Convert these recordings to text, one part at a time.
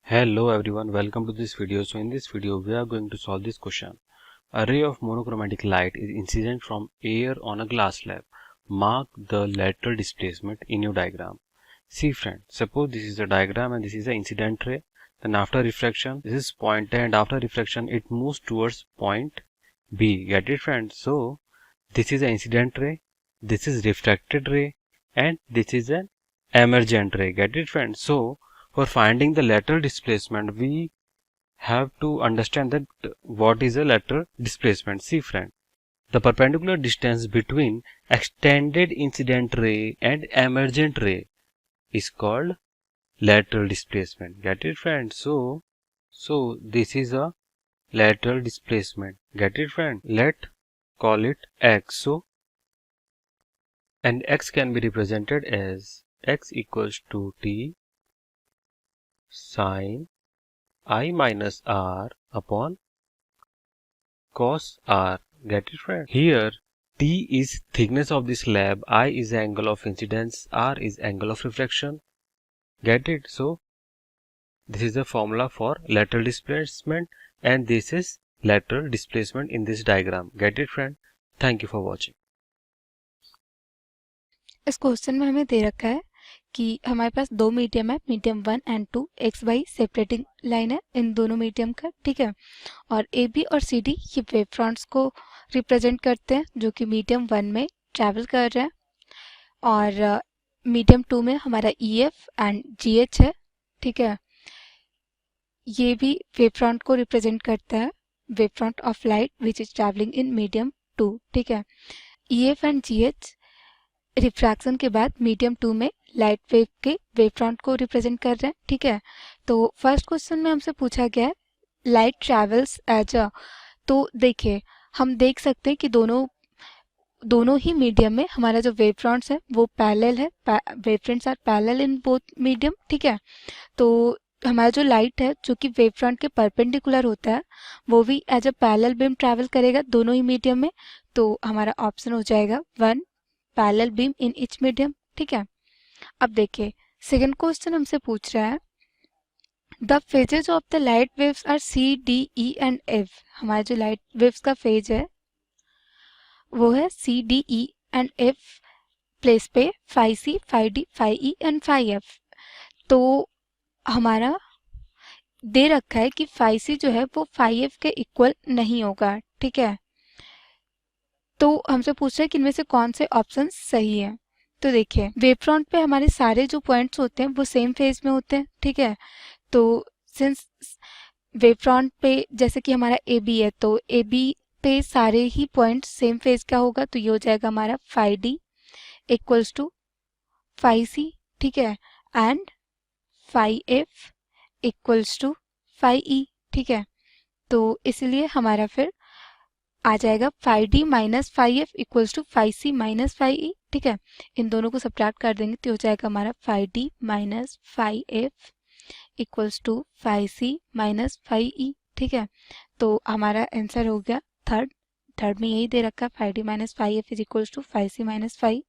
Hello everyone, welcome to this video. So in this video we are going to solve this question. A ray of monochromatic light is incident from air on a glass slab. Mark the lateral displacement in your diagram. See friend, suppose this is a diagram and this is the incident ray. Then after refraction, this is point A, and after refraction it moves towards point B. Get it friend? So this is an incident ray, this is refracted ray, and this is an emergent ray. Get it friend? So for finding the lateral displacement, we have to understand that what is a lateral displacement. See friend, the perpendicular distance between extended incident ray and emergent ray is called lateral displacement. Get it friend? So this is a lateral displacement. Get it friend? Let call it x. So and x can be represented as x equals to t sine I minus r upon cos r. Get it friend? Here t is thickness of the slab, I is angle of incidence, r is angle of reflection. Get it? So this is the formula for lateral displacement and this is lateral displacement in this diagram. Get it friend? Thank you for watching. इस question में हमें दे रखा है कि हमारे पास दो medium है, medium 1 and 2, X Y separating line है इन दोनों मीडियम का, ठीक है। और ए बी और सी डी ये वेव फ्रंट्स को रिप्रेजेंट करते हैं जो कि मीडियम 1 में ट्रैवल कर रहे हैं, और मीडियम 2 में हमारा E F and ji H है, ठीक है। ये भी वेव फ्रंट को रिप्रेजेंट करता है, wave front of light which is travelling in medium 2, ठीक है। E F and ji H refraction के बाद मीडियम 2 में लाइट वेव के वेव फ्रंट को रिप्रेजेंट कर रहे हैं, ठीक है। तो फर्स्ट क्वेश्चन में हमसे पूछा गया है लाइट ट्रैवल्स एज अ, तो देखिए हम देख सकते हैं कि दोनों ही मीडियम में हमारा जो वेव फ्रंट्स है वो पैरेलल है, wave fronts are parallel in both medium, ठीक है। तो हमारा जो लाइट है जो कि वेव फ्रंट के परपेंडिकुलर होता है वो भी as a parallel beam travel करेगा दोनों ही मीडियम में, तो हमारा ऑप्शन हो जाएगा 1 parallel beam in each medium, ठीक है। अब देखिए सेकंड क्वेश्चन हमसे पूछ रहा है the phases of the light waves are C D E and F. हमारे जो लाइट वेव्स का फेज है वो है C D E and F place पे phi C phi D phi E and phi F. तो हमारा दे रखा है कि फाई सी जो है वो फाई एफ के इक्वल नहीं होगा, ठीक है। तो हमसे पूछ रहा है कि इनमें से कौन से ऑप्शन सही है। तो देखिए वेव फ्रंट पे हमारे सारे जो पॉइंट्स होते हैं वो सेम फेज में होते हैं, ठीक है। तो सिंस वेव फ्रंट पे जैसे कि हमारा ए बी है तो ए बी पे सारे ही पॉइंट्स सेम फेज का होगा, तो ये हो जाएगा हमारा phi D equals to phi C, ठीक है, and phi F equals to phi E, ठीक है। तो इसलिए हमारा फिर आ जाएगा phi D minus phi F equals to phi C minus phi E, ठीक है। इन दोनों को सब्ट्रैक्ट कर देंगे तो हो जाएगा हमारा phi D minus phi F equals to phi C minus phi E, ठीक है। तो हमारा आंसर हो गया थर्ड में यही दे रखा है phi D minus phi F is equals to phi C minus phi.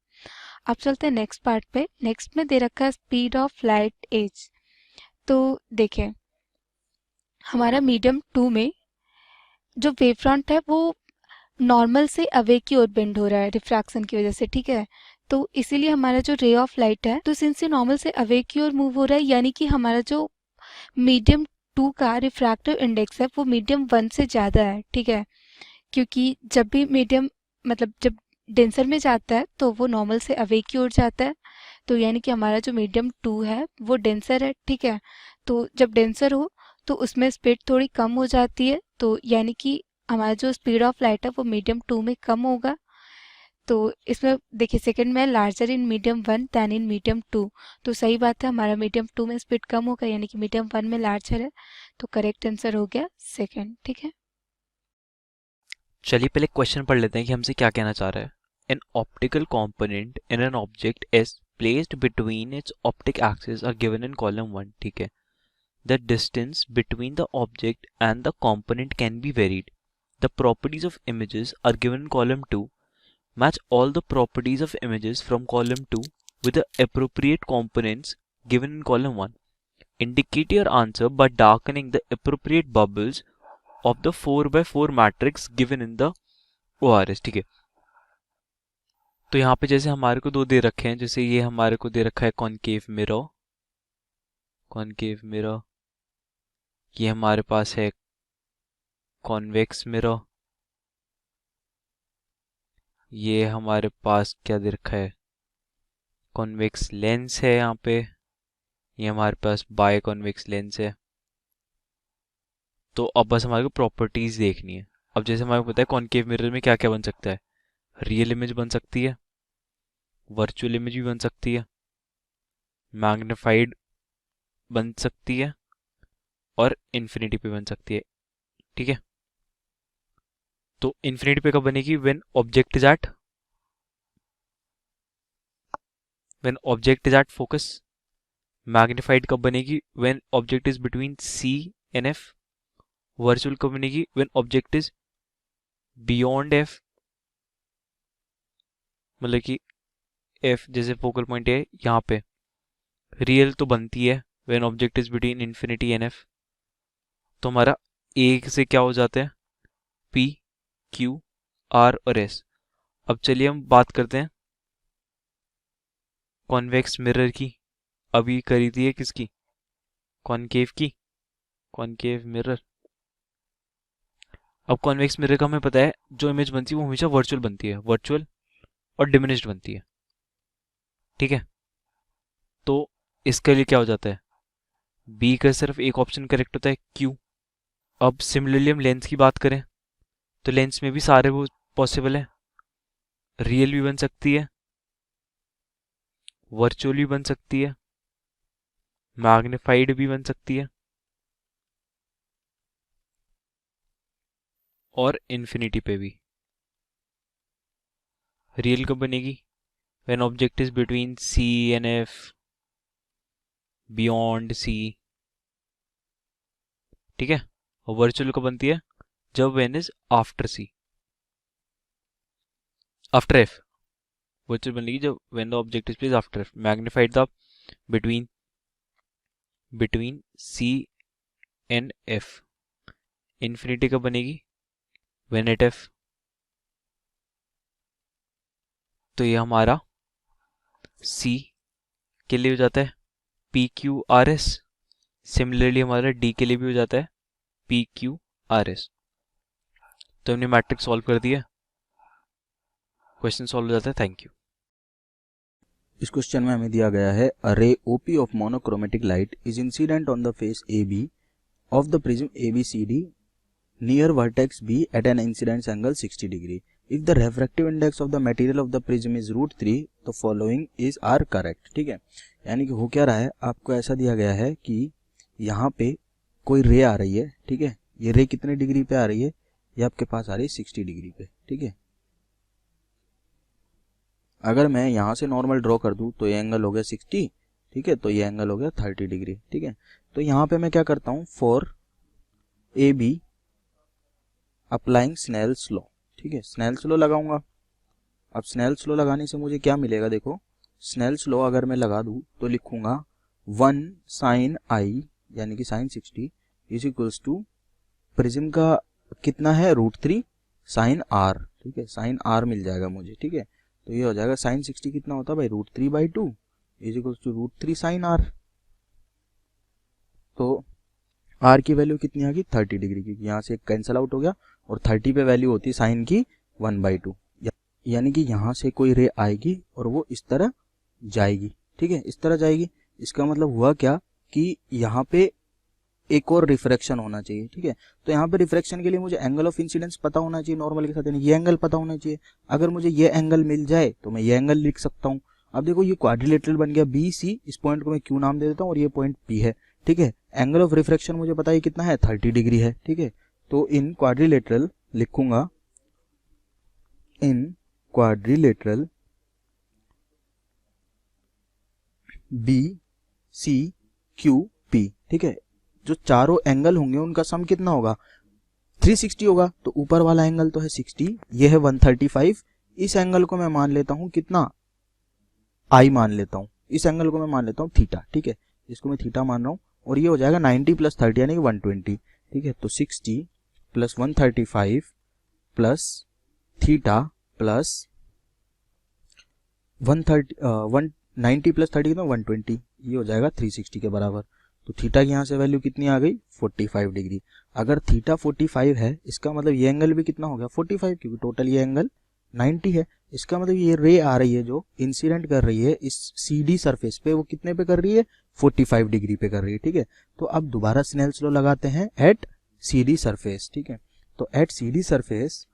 अब चलते हैं नेक्स्ट पार्ट पे। नेक्स्ट में दे रखा है स्पीड ऑफ लाइट एज। तो देखें हमारा मीडियम 2 में जो वेव फ्रंट है वो नॉर्मल से अवे की ओर बेंड हो रहा है रिफ्रैक्शन की वजह से, ठीक है। तो इसीलिए हमारा जो रे ऑफ लाइट है तो सिंस ये नॉर्मल से अवे की ओर मूव हो रहा है यानी कि हमारा जो मीडियम 2 का रिफ्रैक्टिव इंडेक्स है वो मीडियम 1 से ज़्यादा है, ठीक है। क्योंकि जब भी मीडियम मतलब जब डेंसर में जाता है तो वो नॉर्मल से अवे की ओर जाता है, तो यानी कि हमारा जो मीडियम 2 है वो डेंसर है, ठीक है। तो जब डेंसर हो तो उसमें स्पीड थोड़ी कम हो जाती है, तो यानी कि हमारा जो स्पीड ऑफ लाइट है वो मीडियम 2 में कम होगा। तो इसमें देखिए सेकंड में larger in medium 1 than in medium 2, तो सही बात है हमारा मीडियम 2 में स्पीड कम होगा यानी कि मीडियम 1 में लार्जर है, तो करेक्ट आंसर हो गया सेकंड, ठीक है। चलिए पहले क्वेश्चन पढ़ लेते हैं कि हमसे क्या कहना चाह रहा है। An optical component in an object is placed between its optic axis are given in column 1, ठीक है। The distance between the object and the component can be varied. The properties of images are given in column 2. Match all the properties of images from column 2 with the appropriate components given in column 1. Indicate your answer by darkening the appropriate bubbles of the 4x4 matrix given in the ORS. ठीक है, तो यहाँ पे जैसे हमारे को दो दे रखे हैं, जैसे ये हमारे को दे रखा है कॉनकेव मिरर, ये हमारे पास है कॉन्वेक्स मिरर, ये हमारे पास क्या दे रखा है, कॉन्वेक्स लेंस है यहाँ पे, ये हमारे पास बाय कॉन्वेक्स लेंस है। तो अब बस हमारे को प्रॉपर्टीज देखनी है। अब जैसे हमारे को पता है कॉनकेव मिरर में क्या क्या बन सकता है, रियल इमेज बन सकती है, वर्चुअल इमेज भी बन सकती है, मैग्नीफाइड बन सकती है और इन्फिनिटी पे बन सकती है। ठीक है, तो इन्फिनिटी पे कब बनेगी, when object is at focus. Magnified कब बनेगी, when object is between C and F. Virtual कब बनेगी, when object is beyond F, मतलब कि एफ जैसे फोकल पॉइंट है यहाँ पे। रियल तो बनती है when object is between infinity and F. तो हमारा ए से क्या हो जाता है, पी क्यू आर और एस। अब चलिए हम बात करते हैं कॉन्वेक्स मिरर की। अभी करी थी है किसकी, कॉनकेव की, कॉनकेव मिरर। अब कॉन्वेक्स मिरर का हमें पता है जो इमेज बनती है वो हमेशा वर्चुअल बनती है, वर्चुअल और डिमिनिश्ड बनती है। ठीक है, तो इसके लिए क्या हो जाता है, बी का सिर्फ एक ऑप्शन करेक्ट होता है, क्यू। अब सिमिलरली हम लेंस की बात करें तो लेंस में भी सारे वो पॉसिबल है, रियल भी बन सकती है, वर्चुअल भी बन सकती है, मैग्नीफाइड भी बन सकती है और इन्फिनिटी पे भी। रियल कब बनेगी, when object is between C and F, beyond C. ठीक है, और वर्चुअल कब बनती है, जब when is after C, after F. Virtual बनेगी जब when the object is placed after F. Magnified the between C and F. Infinity कब बनेगी, व्हेन एट एफ। तो ये हमारा सी के लिए हो जाता है P Q R S. Similarly हमारा डी के लिए भी हो जाता है पी क्यू आर एस। तो हमने मैट्रिक्स सॉल्व कर दिया, क्वेश्चन सॉल्व हो जाता है। Thank you. इस क्वेश्चन में हमें दिया गया है a ray OP of monochromatic light is incident on the face A B of the prism ABCD near vertex B at an incidence angle 60 degree. If the refractive index of the material of the prism is √3 तो following is are correct. ठीक है, यानी कि हो क्या रहा है, आपको ऐसा दिया गया है कि यहाँ पे कोई रे आ रही है। ठीक है, ये रे कितने डिग्री पे आ रही है, ये आपके पास आ रही है 60 डिग्री पे। ठीक है, अगर मैं यहाँ से नॉर्मल ड्रॉ कर दूँ तो ये एंगल हो गया 60। ठीक है, तो ये एंगल हो गया 30 डिग्री। ठीक है, तो यहाँ पे मैं क्या करता हूँ, for AB applying Snell's law. ठीक है, स्नेल्स लॉ लगाऊंगा। अब स्नेल्स लॉ लगाने से मुझे क्या मिलेगा, देखो स्नेल्स लॉ अगर मैं लगा दूँ तो लिखूंगा 1 sin I यानी कि sin 60 is equals to prism का कितना है √3 sin R। ठीक है, sin R मिल जाएगा मुझे। ठीक है, तो ये हो जाएगा sin 60 कितना होता है भाई, √3/2 is equals to √3 sin R। तो R की वैल्यू कितनी आ गई, 30 डिग्री की। यहाँ से कैंसिल आउट हो गया और 30 पे वैल्यू होती है साइन की 1/2, यानी कि यहाँ से कोई रे आएगी और वो इस तरह जाएगी। ठीक है, इस तरह जाएगी। इसका मतलब हुआ क्या कि यहाँ पे एक और रिफ्रैक्शन होना चाहिए। ठीक है, तो यहाँ पे रिफ्रैक्शन के लिए मुझे एंगल ऑफ इंसिडेंस पता होना चाहिए नॉर्मल के साथ, यानी ये एंगल पता होना चाहिए। अगर मुझे ये एंगल मिल जाए तो मैं ये एंगल लिख सकता हूँ। अब देखो ये क्वाड्रिलेटरल बन गया BC, इस पॉइंट को मैं Q नाम दे देता हूँ और ये पॉइंट P है। ठीक है, एंगल ऑफ रिफ्रैक्शन मुझे पता है कितना है, 30 डिग्री है। ठीक है, तो इन क्वाड्रिलेटरल लिखूंगा, इन क्वाड्रिलेटरल BCQP। ठीक है, जो चारों एंगल होंगे उनका सम कितना होगा, 360 होगा। तो ऊपर वाला एंगल तो है 60, ये है 135। इस एंगल को मैं मान लेता हूं कितना, I मान लेता हूं। इस एंगल को मैं मान लेता हूं थीटा। ठीक है, इसको मैं थीटा मान रहा हूं और ये हो जाएगा 90 प्लस 30 यानी कि 120, ठीक है। तो 60 plus 135 plus theta plus 190 plus 30 कितना 120, ये हो जाएगा 360 के बराबर। तो थीटा की यहाँ से वैल्यू कितनी आ गई 45 डिग्री। अगर थीटा 45 है इसका मतलब ये एंगल भी कितना हो गया 45, क्योंकि टोटल ये एंगल 90 है। इसका मतलब ये रे आ रही है जो इंसिडेंट कर रही है इस CD सरफेस पे, वो कितने पे कर रही है 45 डिग्री पे कर रही है, ठीक है। तो अब दोबारा स्नेल्स लॉ लगाते हैं एट CD सरफेस, ठीक है। तो एट CD सरफेस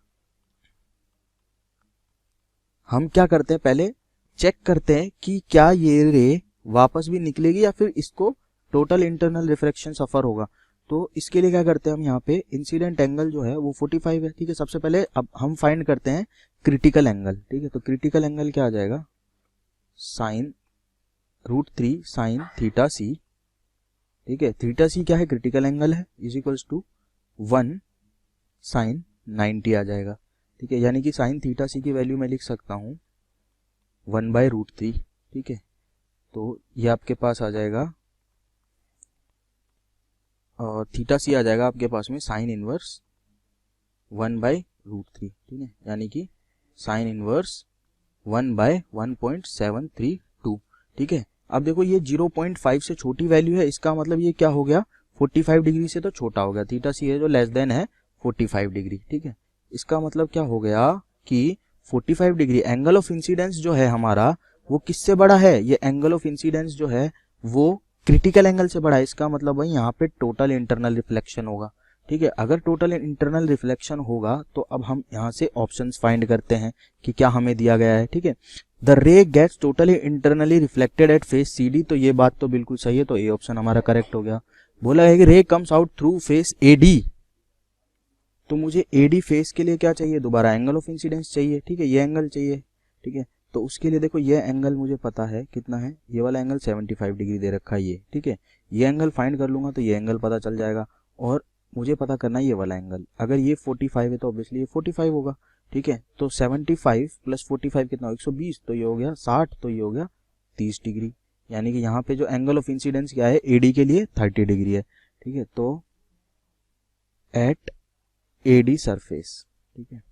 हम क्या करते हैं, पहले चेक करते हैं कि क्या ये रे वापस भी निकलेगी या फिर इसको टोटल इंटरनल रिफ्रैक्शन सफर होगा। तो इसके लिए क्या करते हैं हम, यहाँ पे इंसिडेंट एंगल जो है वो 45 है, ठीक है। सबसे पहले अब हम फाइंड करते हैं क्रिटिकल एंगल, ठीक है। तो क्रिटिकल एंगल क्या आ जाएगा, साइन √3 साइन थीटा सी, ठीक है। थीटा सी क्या है, क्रिटिकल एंगल है, इज इक्वल्स टू 1 साइन 90 आ जाएगा, ठीक है। यानी कि साइन थीटा सी की वैल्यू मैं लिख सकता हूँ 1/√3, ठीक है। तो ये आपके पास आ जाएगा और थीटा सी आ जाएगा आपके पास में साइन इनवर्स 1/√3, ठीक है। यानी कि साइन इनवर्स 1/1.732, ठीक है। अब देखो ये 0.5 से छोटी वैल्यू है, इसका मतलब ये क्या हो गया 45 डिग्री से तो छोटा हो गया। थीटा सी है जो लेस देन है 45 डिग्री, ठीक है। इसका मतलब क्या हो गया कि 45 डिग्री एंगल ऑफ इंसिडेंस जो है हमारा वो किससे बड़ा है, ये एंगल ऑफ इंसिडेंस जो है वो क्रिटिकल एंगल से बड़ा है। इसका मतलब भाई यहाँ पे टोटल इंटरनल रिफ्लेक्शन होगा, ठीक है। अगर टोटल इंटरनल रिफ्लेक्शन होगा तो अब हम यहाँ से ऑप्शंस फाइंड करते हैं कि क्या हमें दिया गया है, ठीक है। The ray gets totally internally reflected at face CD, तो ये बात तो बिल्कुल सही है, तो ए ऑप्शन हमारा करेक्ट हो गया। बोला है कि रे comes out through face AD, तो मुझे AD फेस के लिए क्या चाहिए, दोबारा एंगल ऑफ इंसिडेंस चाहिए, ठीक है। ये एंगल चाहिए, ठीक है। तो उसके लिए देखो ये एंगल मुझे पता है कितना है, ये वाला एंगल 75 डिग्री दे रखा है ये, ठीक है। ये एंगल फाइंड कर लूंगा तो ये एंगल पता चल जाएगा, और मुझे पता करना है ये वाला एंगल। अगर ये 45 है तो ऑब्वियसली ये 45 होगा, ठीक है। तो 75 प्लस 45 कितना 120, तो ये हो गया 60, तो ये हो गया 30 डिग्री। यानी कि यहाँ पे जो एंगल ऑफ इंसिडेंस क्या है AD के लिए 30 डिग्री है, ठीक है। तो एट AD सरफेस, ठीक है।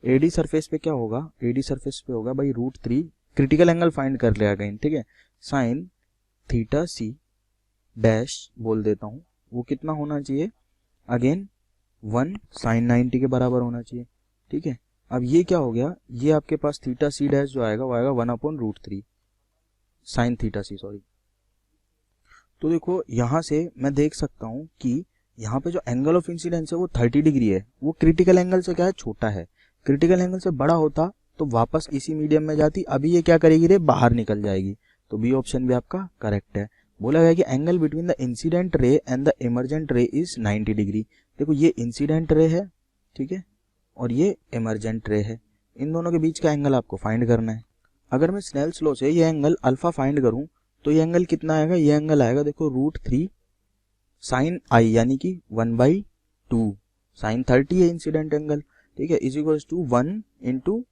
AD सरफेस पे क्या होगा, AD सरफेस पे होगा भाई √3, क्रिटिकल एंगल फाइंड कर लिया अगेन, ठीक है। साइन थीटा सी डैश बोल देता हूँ, वो कितना होना चाहिए अगेन 1 साइन 90 के बराबर होना चाहिए, ठीक है। अब ये क्या हो गया, ये आपके पास थीटा सी डैश जो आएगा वो आएगा 1/√3 साइन थीटा सी, सॉरी। तो देखो यहाँ से मैं देख सकता हूँ कि यहाँ पे जो एंगल ऑफ इंसिडेंस है वो 30 डिग्री है, वो क्रिटिकल एंगल से क्या है छोटा है। क्रिटिकल एंगल से बड़ा होता तो वापस इसी मीडियम में जाती, अभी ये क्या करेगी रे बाहर निकल जाएगी। तो बी ऑप्शन भी आपका करेक्ट है। बोला गया कि angle between the incident ray and the emergent रे इज 90 डिग्री। देखो ये इंसिडेंट रे है, ठीक है, और ये इमर्जेंट रे है, इन दोनों के बीच का एंगल आपको फाइंड करना है। अगर मैं स्नेल्स लॉ से ये एंगल अल्फा फाइंड करूं तो ये एंगल कितना आएगा, ये एंगल आएगा देखो √3 साइन आई, यानी कि 1/2 साइन 30 है इंसिडेंट एंगल, ठीक है, is equals to 1 into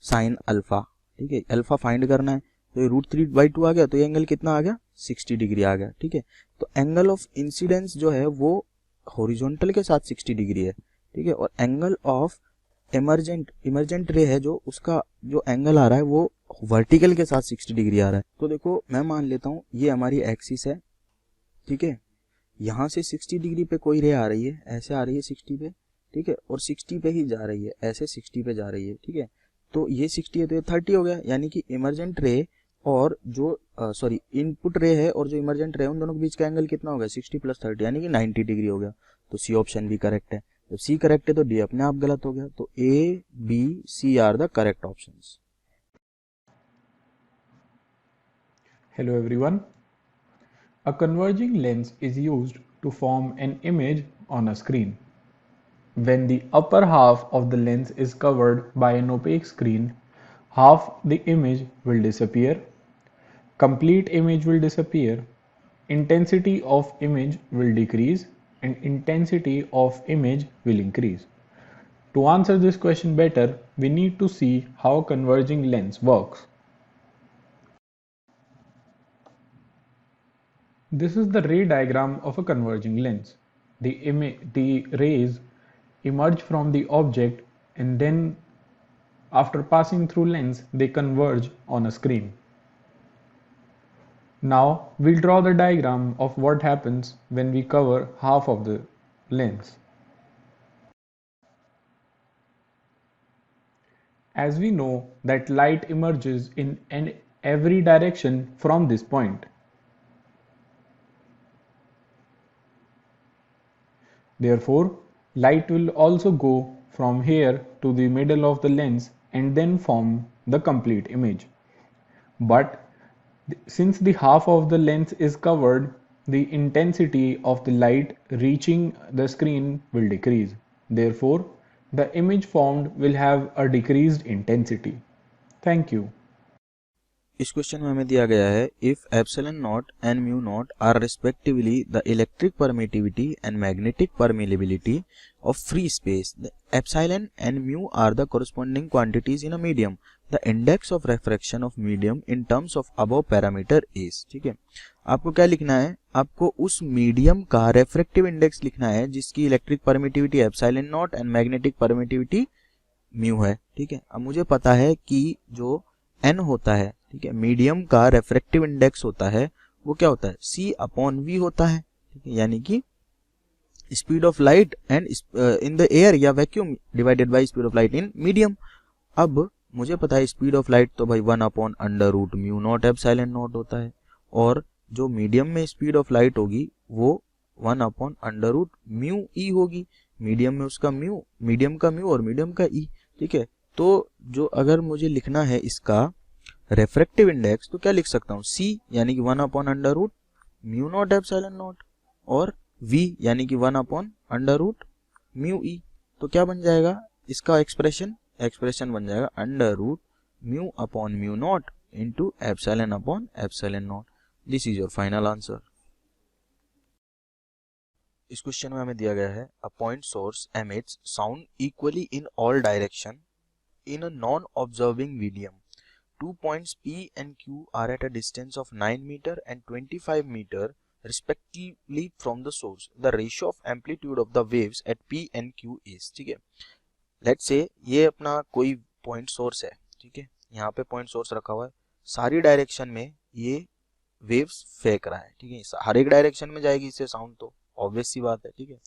sine alpha, ठीक है। अल्फा फाइंड करना है तो ये √3/2 आ गया, तो ये एंगल कितना आ गया 60 डिग्री आ गया, ठीक है। तो एंगल ऑफ इंसिडेंस जो है वो हॉरिजॉन्टल के साथ 60 डिग्री है, ठीक है। और एंगल ऑफ इमर्जेंट रे है जो उसका जो एंगल आ रहा है वो वर्टिकल के साथ 60 डिग्री आ रहा है। तो देखो मैं मान लेता हूँ ये हमारी एक्सिस है, ठीक है। यहाँ से 60 डिग्री पे कोई रे आ रही है, ऐसे आ रही है 60 पे, ठीक है, और 60 पे ही जा रही है, ऐसे 60 पे जा रही है, ठीक है। तो ये 60 है तो ये 30 हो गया, यानी कि इमर्जेंट रे और जो सॉरी इनपुट रे है और जो इमर्जेंट रे है उन दोनों के बीच का एंगल कितना हो गया 60 + 30 यानी कि 90 डिग्री हो गया। तो सी ऑप्शन भी करेक्ट है। जब सी करेक्ट है तो डी अपने आप गलत हो गया। तो A B C are the correct options. Hello everyone. A converging lens is used to form an image on a screen. When the upper half of the lens is covered by an opaque screen, half the image will disappear, complete image will disappear, intensity of image will decrease, and intensity of image will increase. To answer this question better, we need to see how a converging lens works. This is the ray diagram of a converging lens. The rays emerge from the object and then after passing through lens they converge on a screen. Now we'll draw the diagram of what happens when we cover half of the lens. As we know that light emerges in every direction from this point. Therefore, light will also go from here to the middle of the lens and then form the complete image. But since the half of the lens is covered, the intensity of the light reaching the screen will decrease. Therefore, the image formed will have a decreased intensity. Thank you. इस question में हमें दिया गया है if epsilon not and mu not are respectively the electric permittivity and magnetic permeability of free space, the epsilon and mu are the corresponding quantities in a medium, the index of refraction of medium in terms of above parameter is. ठीक है, आपको क्या लिखना है, आपको उस medium का refractive index लिखना है जिसकी electric permittivity epsilon not and magnetic permittivity mu है। ठीक है, अब मुझे पता है कि जो एन होता है, ठीक है, मीडियम का रेफ्रेक्टिव इंडेक्स होता है वो क्या होता है, C अपॉन V होता है। ठीक है, यानी कि speed of light and in the air या vacuum divided by speed of light in medium. अब मुझे पता है स्पीड ऑफ लाइट तो भाई 1 upon under root mu naught epsilon naught होता है, और जो मीडियम में स्पीड ऑफ लाइट होगी वो 1 अपॉन अंडर रूट म्यू ई होगी। मीडियम में उसका म्यू, मीडियम का म्यू और मीडियम का ई। ठीक है, तो जो अगर मुझे लिखना है इसका रेफ्रेक्टिव इंडेक्स तो क्या लिख सकता हूँ, C यानी कि 1 upon under root mu naught epsilon naught, और V यानी कि 1 upon under root mu E. तो क्या बन जाएगा इसका एक्सप्रेशन बन जाएगा under root mu upon mu naught into epsilon upon epsilon naught. This is your final answer. इस क्वेश्चन में हमें दिया गया है a point source emits sound equally in all direction in a non observing medium. 2 points P and Q are at a distance of 9 meter and 25 meter respectively from the source. The ratio of amplitude of the waves at P and Q is. ठीक है, let's say ये अपना कोई point source है। ठीक है, यहाँ पे पॉइंट सोर्स रखा हुआ है, सारी डायरेक्शन में ये वेव्स फेंक रहा है। ठीक है, हर एक डायरेक्शन में जाएगी इससे साउंड, तो ऑब्वियस सी बात है। ठीक है,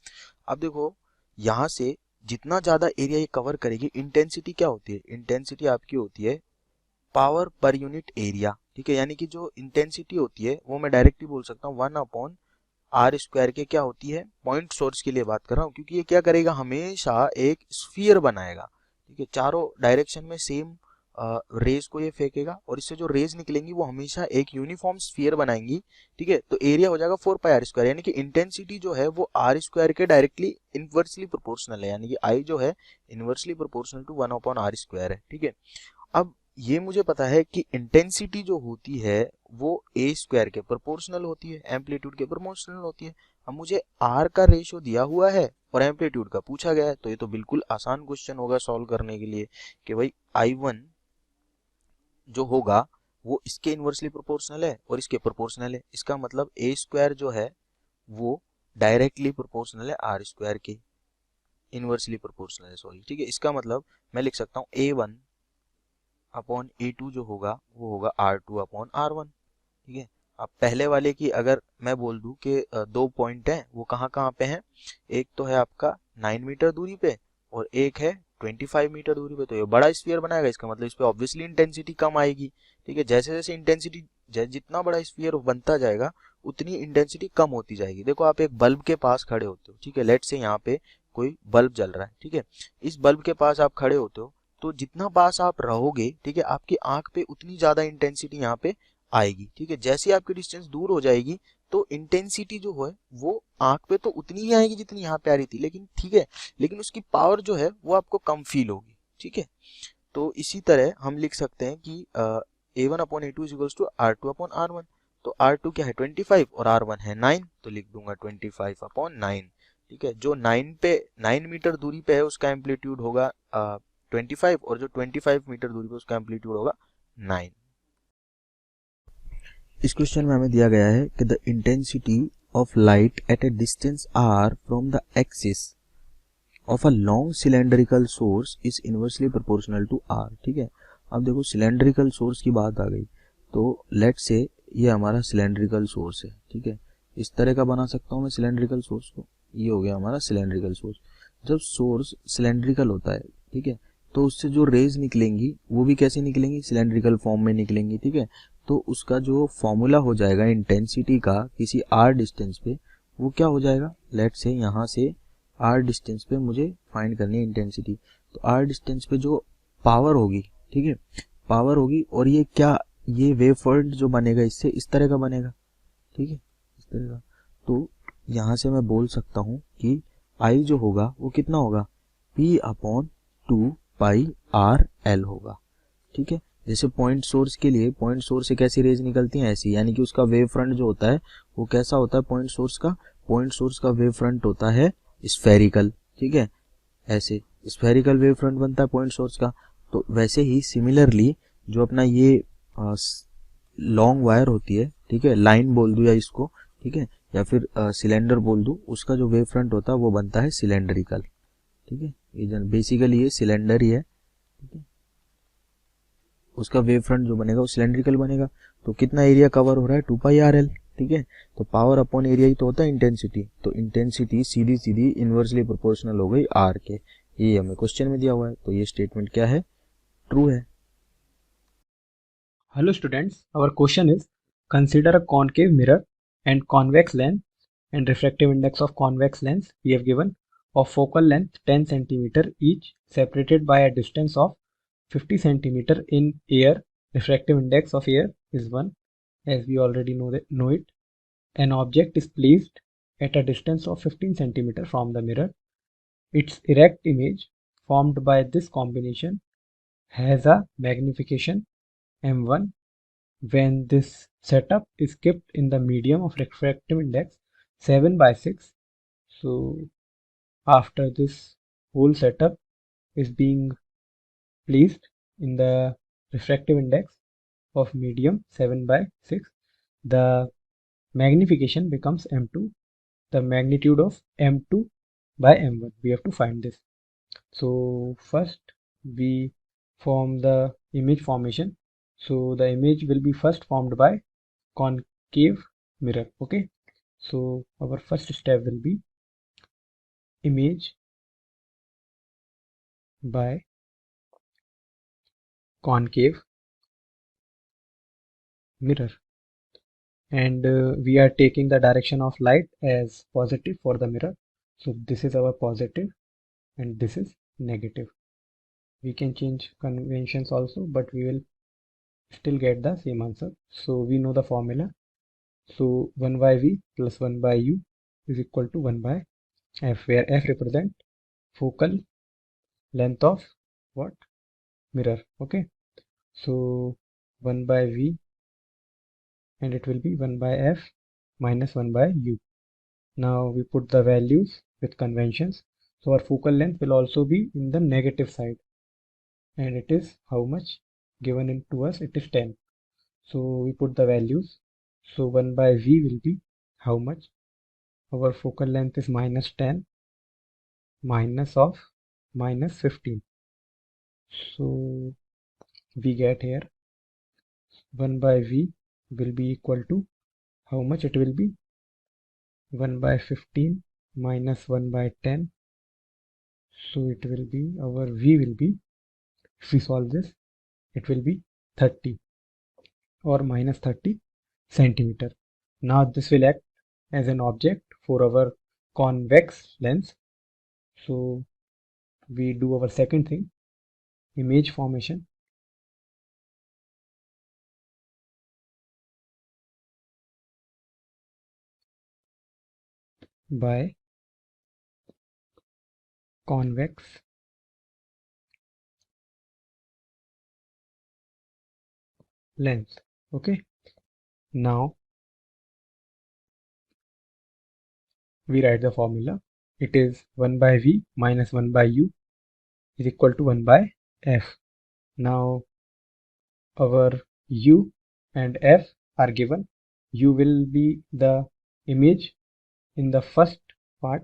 अब देखो यहाँ से जितना ज्यादा एरिया ये कवर करेगी, इंटेंसिटी क्या होती है, इंटेंसिटी आपकी होती है पावर पर यूनिट एरिया। ठीक है, यानी कि जो इंटेंसिटी होती है वो मैं डायरेक्टली बोल सकता हूँ 1 अपॉन आर स्क्वायर के क्या होती है, पॉइंट सोर्स के लिए बात कर रहा हूँ, क्योंकि ये क्या करेगा, हमेशा एक स्फीयर बनाएगा। ठीक है, चारों डायरेक्शन में सेम रेज को ये फेंकेगा और इससे जो रेज निकलेंगी वो हमेशा एक यूनिफॉर्म स्फीयर बनाएंगी। ठीक है, तो एरिया हो जाएगा 4 पाई आर स्क्वायर, यानी कि इंटेंसिटी जो है वो आर स्क्वायर के डायरेक्टली इनवर्सली प्रोपोर्शनल है, यानी कि आई जो है inversely proportional to 1 upon R square है। ठीक है, अब ये मुझे पता है कि इंटेंसिटी जो होती है वो ए स्क्वायर के प्रोपोर्शनल होती है, एम्पलीट्यूड के प्रोपोर्शनल होती है। अब मुझे आर का रेशियो दिया हुआ है और एम्पलीट्यूड का पूछा गया है, तो ये तो बिल्कुल आसान क्वेश्चन होगा सॉल्व करने के लिए कि भाई I1 जो होगा वो इसके इनवर्सली प्रोपोर्शनल है और इसके प्रोपोर्शनल है। इसका मतलब ए स्क्वायर जो है वो डायरेक्टली प्रोपोर्शनल है आर स्क्वायर के, इनवर्सली प्रोपोर्शनल है, सॉरी। ठीक है, इसका मतलब मैं लिख सकता हूँ A1 अपॉन A2 जो होगा वो होगा R2 अपॉन R1। ठीक है, अब पहले वाले की अगर मैं बोल दूं कि 2 पॉइंट हैं, वो कहाँ कहाँ पे हैं, एक तो है आपका 9 मीटर दूरी पे और एक है 25 मीटर दूरी पे, तो ये बड़ा स्फीयर बनाएगा, इसका मतलब इस पे ऑब्वियसली इंटेंसिटी कम आएगी। ठीक है, जैसे जैसे इंटेंसिटी जितना बड़ा स्फीयर बनता जाएगा उतनी इंटेंसिटी कम होती जाएगी। देखो आप एक बल्ब के पास खड़े होते हो, ठीक है, लेट से यहाँ पे कोई बल्ब जल रहा है। ठीक है, इस बल्ब के पास आप खड़े होते हो तो जितना पास आप रहोगे, ठीक है, आपकी आंख पे उतनी ज्यादा इंटेंसिटी यहाँ पे आएगी। ठीक है, जैसे आपकी डिस्टेंस दूर हो जाएगी तो इंटेंसिटी जो है वो आंख पे तो उतनी ही आएगी जितनी यहाँ पे आ रही थी, लेकिन ठीक है, लेकिन उसकी पावर जो है वो आपको कम फील होगी। ठीक है, तो इसी तरह हम लिख सकते हैं कि A1 upon A2 is equals to R2 upon R1। तो R2 क्या है 25 और R1 है 9, तो लिख दूंगा 25 अपॉन 9। ठीक है, जो 9 मीटर दूरी पे है उसका एम्पलीट्यूड होगा 25 और जो 25 मीटर दूरी पे उसका एम्पलीट्यूड होगा 9। इस क्वेश्चन में हमें दिया गया है कि the intensity of light at a distance r from the axis of a long cylindrical source is inversely proportional to r। ठीक है, अब देखो सिलेंड्रिकल सोर्स की बात आ गई, तो लेट से ये हमारा सिलेंड्रिकल सोर्स है। ठीक है, इस तरह का बना सकता हूँ मैं सिलेंड्रिकल सोर्स को, ये हो गया हमारा सिलेंड्रिकल सोर्स। जब सोर्स सिलेंड्रिकल होता है, ठीक है, तो उससे जो रेज निकलेंगी वो भी कैसे निकलेंगी, सिलेंड्रिकल फॉर्म में निकलेंगी। ठीक है, तो उसका जो फॉर्मूला हो जाएगा इंटेंसिटी का किसी r डिस्टेंस पे, वो क्या हो जाएगा, लेट से यहाँ से r डिस्टेंस पे मुझे फाइंड करनी है इंटेंसिटी, तो r डिस्टेंस पे जो पावर होगी, ठीक है, पावर होगी, और ये क्या, ये वेव फ्रंट जो बनेगा इससे इस तरह का बनेगा। ठीक है, इस तरह का, तो यहाँ से मैं बोल सकता हूँ कि I जो होगा वो कितना होगा, P/2πRL होगा। ठीक है, जैसे पॉइंट सोर्स के लिए, पॉइंट सोर्स से कैसी रेज निकलती हैं ऐसी, यानी कि उसका वेव फ्रंट जो होता है वो कैसा होता है, पॉइंट सोर्स का वेव फ्रंट होता है स्फेरिकल। ठीक है, ऐसे स्फेरिकल वेव फ्रंट बनता है पॉइंट सोर्स का। तो वैसे ही सिमिलरली जो अपना ये लॉन्ग वायर होती है, ठीक है, लाइन बोल दूं या इसको, ठीक है, या फिर सिलेंडर बोल दूं, उसका जो वेव फ्रंट होता है वो बनता है सिलेंड्रिकल। ठीक है, ये बेसिकली ये सिलेंडर ही है। ठीक है, उसका वेव फ्रंट जो बनेगा वो सिलेंड्रिकल बनेगा। तो कितना एरिया कवर हो रहा है, 2πRL। ठीक है, तो पावर अपॉन एरिया ही तो होता है इंटेंसिटी, तो इंटेंसिटी सीधी सीधी इनवर्सली प्रोपोर्शनल हो गई r के। ये हमें क्वेश्चन में दिया हुआ है, तो ये स्टेटमेंट क्या है, ट्रू है। Hello students, our question is consider a concave mirror and convex lens and refractive index of convex lens we have given of focal length 10 cm each separated by a distance of 50 cm in air. Refractive index of air is 1 as we already know it. An object is placed at a distance of 15 cm from the mirror. Its erect image formed by this combination has a magnification m1 when this setup is kept in the medium of refractive index 7/6. So after this whole setup is being placed in the refractive index of medium 7/6, the magnification becomes m2, the magnitude of m2 by m1. We have to find this. So first we form the image formation. So the image will be first formed by concave mirror. Okay, so our first step will be image by concave mirror, and we are taking the direction of light as positive for the mirror. So this is our positive and this is negative. We can change conventions also, but we will still get the same answer. So we know the formula. So 1 by v plus 1 by u is equal to 1 by f, where f represent focal length of what, mirror. Okay, so 1 by v and it will be 1 by f minus 1 by u. Now we put the values with conventions. So our focal length will also be in the negative side, and it is how much given in to us, it is 10. So we put the values. So 1 by v will be how much, our focal length is minus 10 minus of minus 15. So we get here 1 by v will be equal to how much, it will be 1 by 15 minus 1 by 10. So it will be, our v will be, if we solve this, it will be 30 or minus 30 centimeter. Now this will act as an object for our convex lens. So we do our second thing, image formation. By convex lens. Okay, now we write the formula. It is 1 by v minus 1 by u is equal to 1 by f. Now our u and f are given. U will be the image in the first part.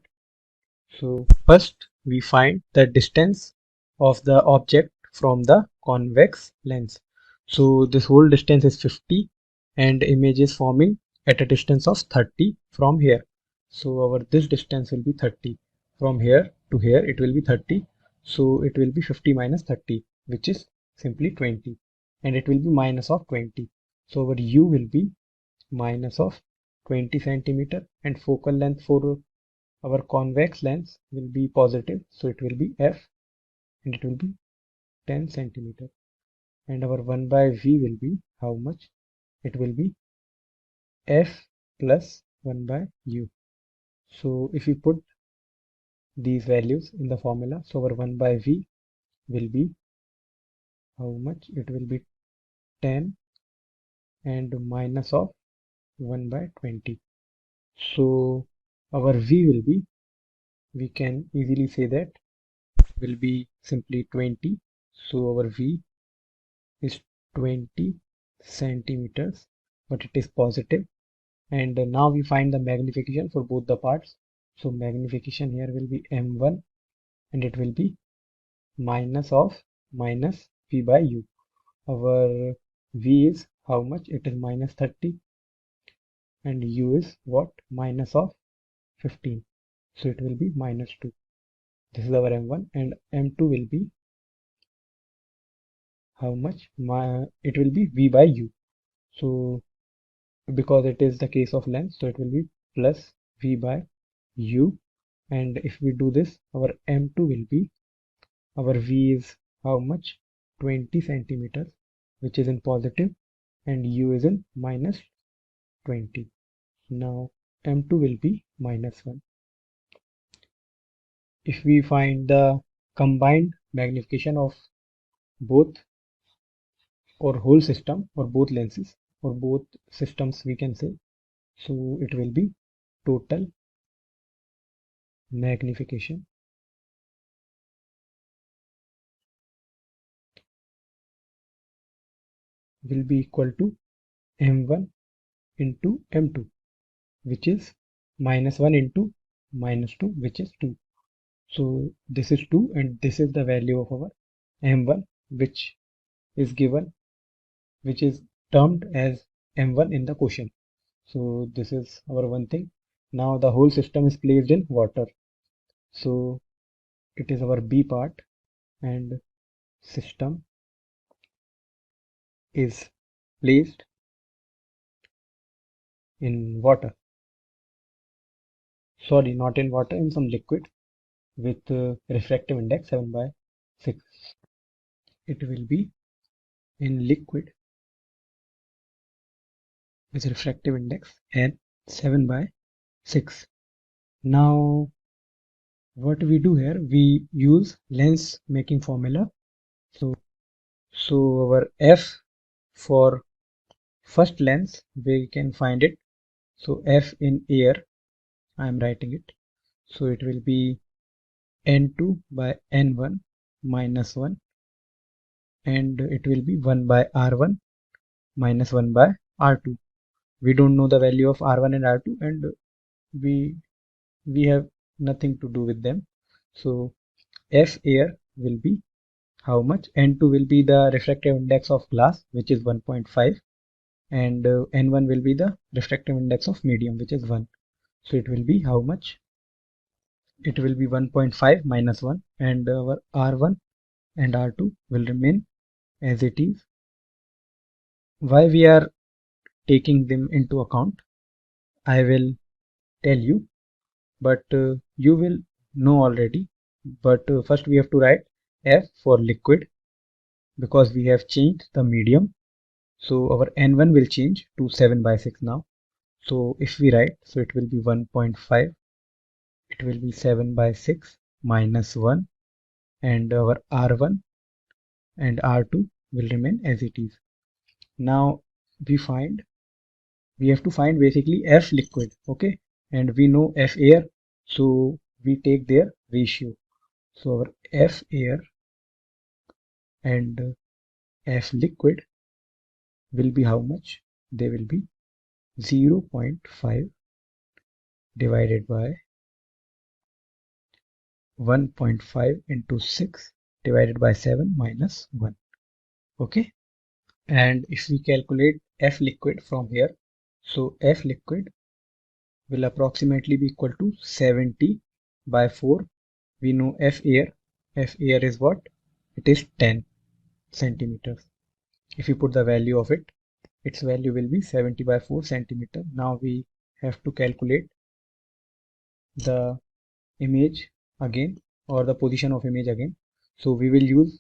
So first we find the distance of the object from the convex lens. So this whole distance is 50 and image is forming at a distance of 30 from here. So our this distance will be 30. From here to here it will be 30. So it will be 50 minus 30, which is simply 20, and it will be minus of 20. So our U will be minus of 20 centimeter, and focal length for our convex lens will be positive, so it will be F, and it will be 10 centimeter. And our 1 by V will be how much? It will be F plus 1 by U. So if we put these values in the formula, so our 1 by V will be how much? It will be 10 and minus of 1 by 20. So our V will be, we can easily say that will be simply 20. So our V is 20 centimeters, but it is positive. And now we find the magnification for both the parts. So magnification here will be M1, and it will be minus of minus V by U. Our V is how much? It is minus 30, and U is what? Minus of 15. So it will be minus 2. This is our M1, and M2 will be how much? It will be V by U. So because it is the case of length, so it will be plus V by U. And if we do this, our M2 will be, our V is how much? 20 centimeters, which is in positive, and U is in minus 20. Now M2 will be minus 1. If we find the combined magnification of both or whole system or both lenses or both systems, we can say, so it will be total magnification will be equal to M1 into M2, which is minus 1 into minus 2, which is 2. So this is 2, and this is the value of our M1, which is given, which is termed as M1 in the question. So this is our one thing. Now the whole system is placed in water. So it is our B part, and system is placed in water. Sorry, not in water, in some liquid with refractive index 7 by 6. It will be in liquid with refractive index and 7 by 6. Now what we do here, we use lens making formula. So our F for first lens, we can find it. So F in air, I am writing it. So it will be N2 by N1 minus 1, and it will be 1 by R1 minus 1 by R2. We don't know the value of R1 and R2, and we have nothing to do with them. So F air will be how much? N2 will be the refractive index of glass, which is 1.5, and N1 will be the refractive index of medium, which is 1. So it will be how much? It will be 1.5 minus 1, and our R1 and R2 will remain as it is. Why we are taking them into account, I will tell you, but you will know already. But first we have to write F for liquid, because we have changed the medium. So our N1 will change to 7 by 6 now. So if we write, so it will be 1.5, it will be 7 by 6 minus 1, and our R1 and R2 will remain as it is. Now we have to find basically F liquid, okay, and we know F air, so we take their ratio. So our F air and F liquid will be how much? They will be 0.5 divided by 1.5 into 6 divided by 7 minus 1. Okay, and if we calculate F liquid from here, so F liquid will approximately be equal to 70 by 4. We know F air is what? It is 10 centimeters. If you put the value of it, its value will be 70 by 4 centimeter. Now we have to calculate the image again, or the position of image again. So we will use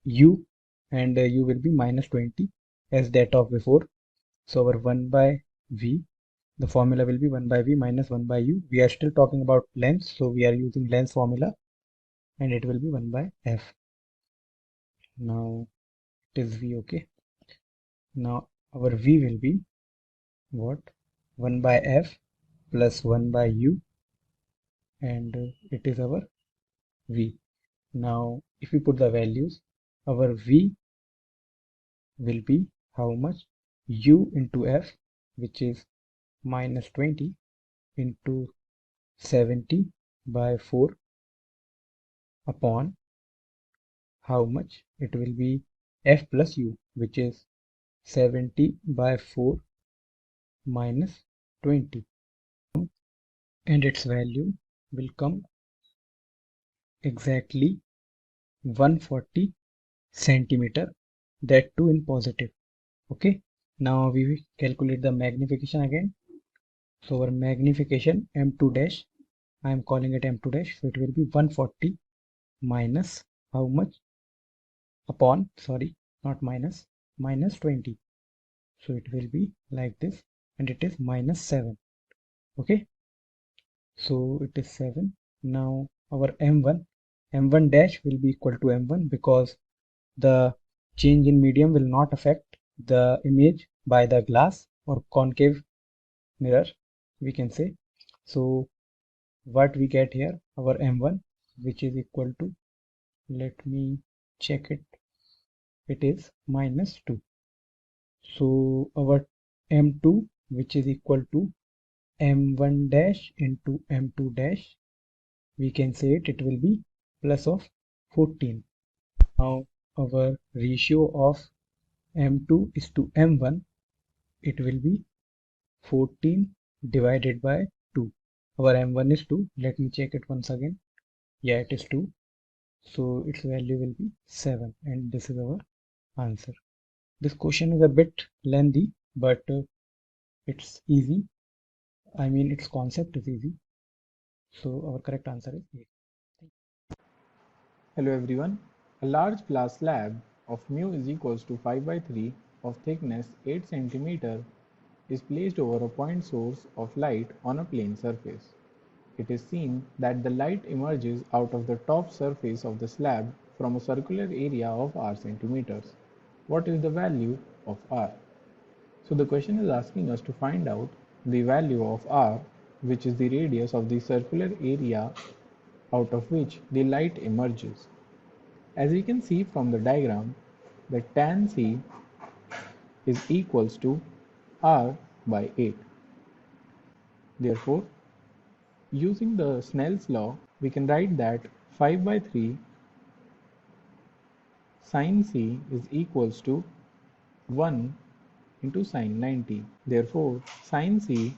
U, and U will be minus 20 as that of before. So our 1 by V, the formula will be 1 by V minus 1 by U. We are still talking about length, so we are using length formula, and it will be 1 by F. Now it is V. Okay, now our V will be what? 1 by F plus 1 by U, and it is our V. Now if we put the values, our V will be how much? U into F, which is minus 20 into 70 by 4 upon how much? It will be F plus U, which is 70 by 4 minus 20, and its value will come exactly 140 centimeter, that too in positive. Okay, now we will calculate the magnification again. So our magnification M2 dash, I am calling it M2 dash, so it will be 140 minus how much? Upon, sorry, not minus, minus 20. So it will be like this, and it is minus 7. Okay, so it is 7. Now our M1 dash will be equal to M1, because the change in medium will not affect the image by the glass or concave mirror, we can say. So what we get here, our M1, which is equal to, let me check it, it is minus 2. So our M2, which is equal to M1 dash into M2 dash, we can say it will be plus of 14. Now our ratio of M2 is to M1, it will be 14 divided by 2. Our M1 is 2. Let me check it once again. Yeah, it is 2. So its value will be 7, and this is our answer. This question is a bit lengthy, but it's easy. I mean, its concept is easy. So our correct answer is A. Hello everyone. A large glass slab of mu is equals to 5 by 3 of thickness 8 cm is placed over a point source of light on a plane surface. It is seen that the light emerges out of the top surface of the slab from a circular area of r centimeters. What is the value of r? So the question is asking us to find out the value of r, which is the radius of the circular area out of which the light emerges. As we can see from the diagram, that tan c is equals to r by 8. Therefore, using the Snell's law, we can write that 5 by 3 sin c is equals to 1 into sin 90. Therefore, sin c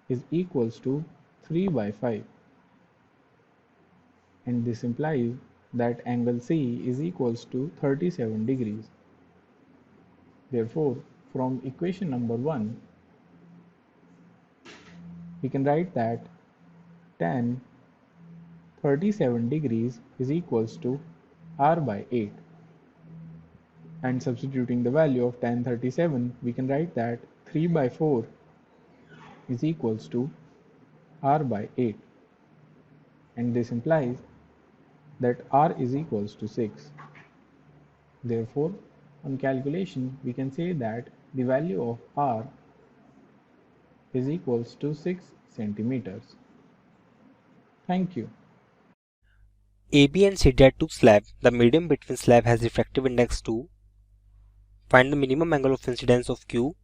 is equals to 3 by 5. And this implies that angle C is equals to 37 degrees. Therefore, from equation number 1, we can write that tan 37 degrees is equals to r by 8. And substituting the value of tan 37, we can write that 3 by 4 is equals to r by 8. And this implies that r is equals to 6. Therefore, on calculation, we can say that the value of r is equals to 6 centimeters. Thank you. AB and CD are two slabs. The medium between slab has refractive index 2. Find the minimum angle of incidence of Q.